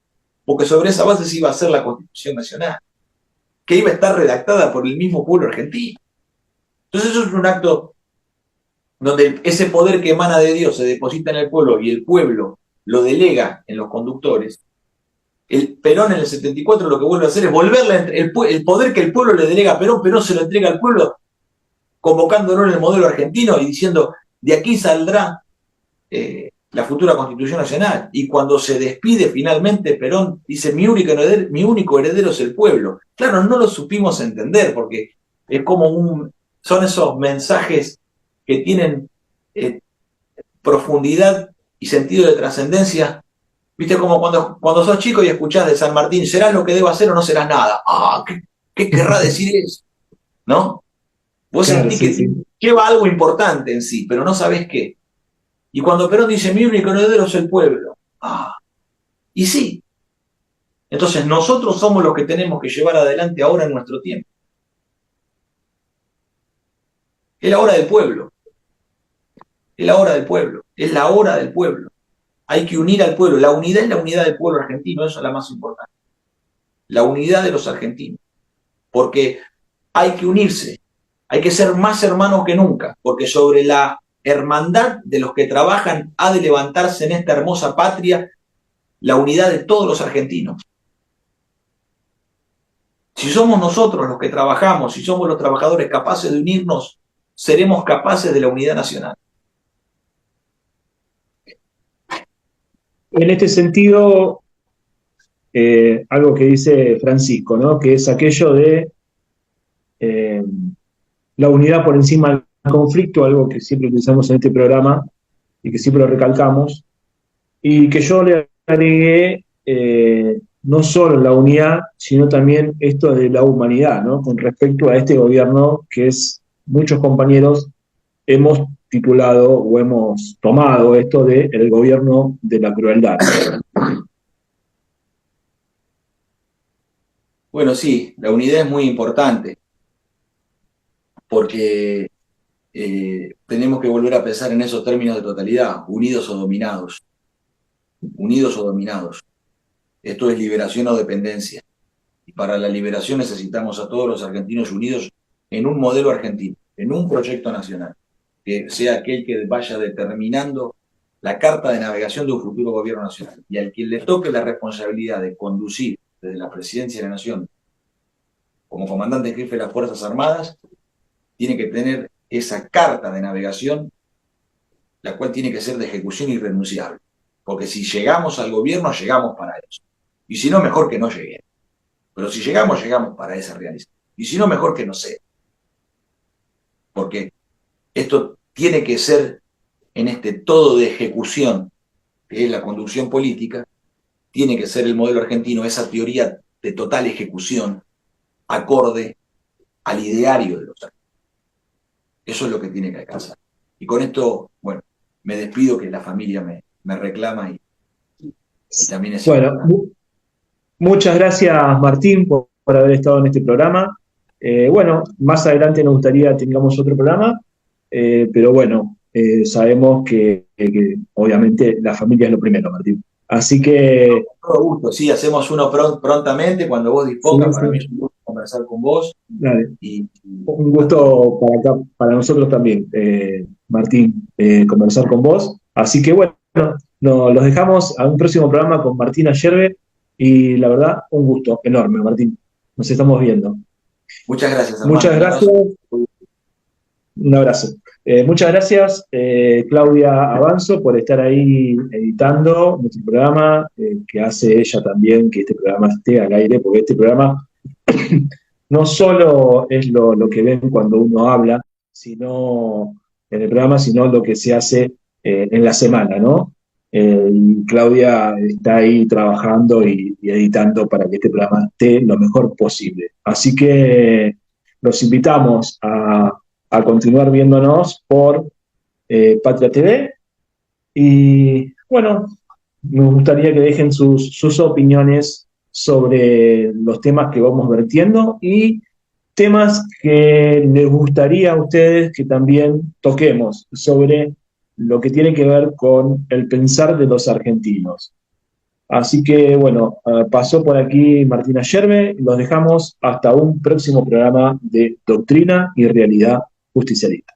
porque sobre esa base se iba a hacer la Constitución Nacional, que iba a estar redactada por el mismo pueblo argentino. Entonces eso es un acto donde ese poder que emana de Dios se deposita en el pueblo y el pueblo lo delega en los conductores. El Perón en el 74 lo que vuelve a hacer es volverle el poder que el pueblo le delega a Perón, Perón se lo entrega al pueblo, convocándolo en el modelo argentino y diciendo, de aquí saldrá la futura Constitución Nacional. Y cuando se despide finalmente, Perón dice, mi único heredero es el pueblo. Claro, no lo supimos entender, porque es como son esos mensajes que tienen profundidad y sentido de trascendencia. Viste, como cuando sos chico y escuchás de San Martín, ¿serás lo que debo hacer o no serás nada? Ah, ¿qué querrá decir eso? ¿No? Vos Claro, sentís sí, que sí. lleva algo importante en sí, pero no sabés qué. Y cuando Perón dice, mi único heredero es el pueblo. Ah, y sí. Entonces nosotros somos los que tenemos que llevar adelante ahora en nuestro tiempo. Es la hora del pueblo. Es la hora del pueblo. Es la hora del pueblo. Hay que unir al pueblo. La unidad es la unidad del pueblo argentino, eso es la más importante. La unidad de los argentinos. Porque hay que unirse, hay que ser más hermanos que nunca, porque sobre la hermandad de los que trabajan ha de levantarse en esta hermosa patria la unidad de todos los argentinos. Si somos nosotros los que trabajamos, si somos los trabajadores capaces de unirnos, seremos capaces de la unidad nacional. En este sentido, algo que dice Francisco, ¿no? Que es aquello de la unidad por encima del conflicto, algo que siempre utilizamos en este programa y que siempre lo recalcamos, y que yo le agregué no solo la unidad, sino también esto de la humanidad, ¿no? Con respecto a este gobierno que muchos compañeros hemos titulado o hemos tomado esto de el gobierno de la crueldad. Bueno, sí, la unidad es muy importante, porque tenemos que volver a pensar en esos términos de totalidad, unidos o dominados. Unidos o dominados. Esto es liberación o dependencia. Y para la liberación necesitamos a todos los argentinos unidos en un modelo argentino, en un proyecto nacional, que sea aquel que vaya determinando la carta de navegación de un futuro gobierno nacional. Y al quien le toque la responsabilidad de conducir desde la presidencia de la Nación como comandante en jefe de las Fuerzas Armadas, tiene que tener esa carta de navegación, la cual tiene que ser de ejecución irrenunciable. Porque si llegamos al gobierno, llegamos para eso. Y si no, mejor que no lleguemos. Pero si llegamos, llegamos para esa realización. Y si no, mejor que no sea. Porque esto tiene que ser en este todo de ejecución, que es la conducción política, tiene que ser el modelo argentino, esa teoría de total ejecución, acorde al ideario de los argentinos. Eso es lo que tiene que alcanzar. Y con esto, bueno, me despido, que la familia me reclama y también es importante. Muchas gracias, Martín, por haber estado en este programa. Bueno, más adelante nos gustaría que tengamos otro programa, pero bueno, sabemos que obviamente la familia es lo primero, Martín. Así que... Con todo gusto, sí, hacemos uno prontamente cuando vos dispongas. Para mí es un gusto conversar con vos. Dale. Un gusto para nosotros también, Martín, conversar con vos. Así que bueno, los dejamos a un próximo programa con Martín Ayerbe. Y la verdad, un gusto enorme, Martín. Nos estamos viendo. Muchas gracias, hermano. Muchas gracias. Un abrazo. Muchas gracias, Claudia Avanzo, por estar ahí editando nuestro programa, que hace ella también que este programa esté al aire, porque este programa no solo es lo que ven cuando uno habla, sino en el programa, sino lo que se hace en la semana, ¿no? Y Claudia está ahí trabajando y editando para que este programa esté lo mejor posible. Así que, los invitamos a continuar viéndonos por Patria TV. Y bueno, me gustaría que dejen sus opiniones sobre los temas que vamos vertiendo y temas que les gustaría a ustedes que también toquemos sobre lo que tiene que ver con el pensar de los argentinos. Así que, bueno, pasó por aquí Martina Yerbe, los dejamos hasta un próximo programa de Doctrina y Realidad Justicialista.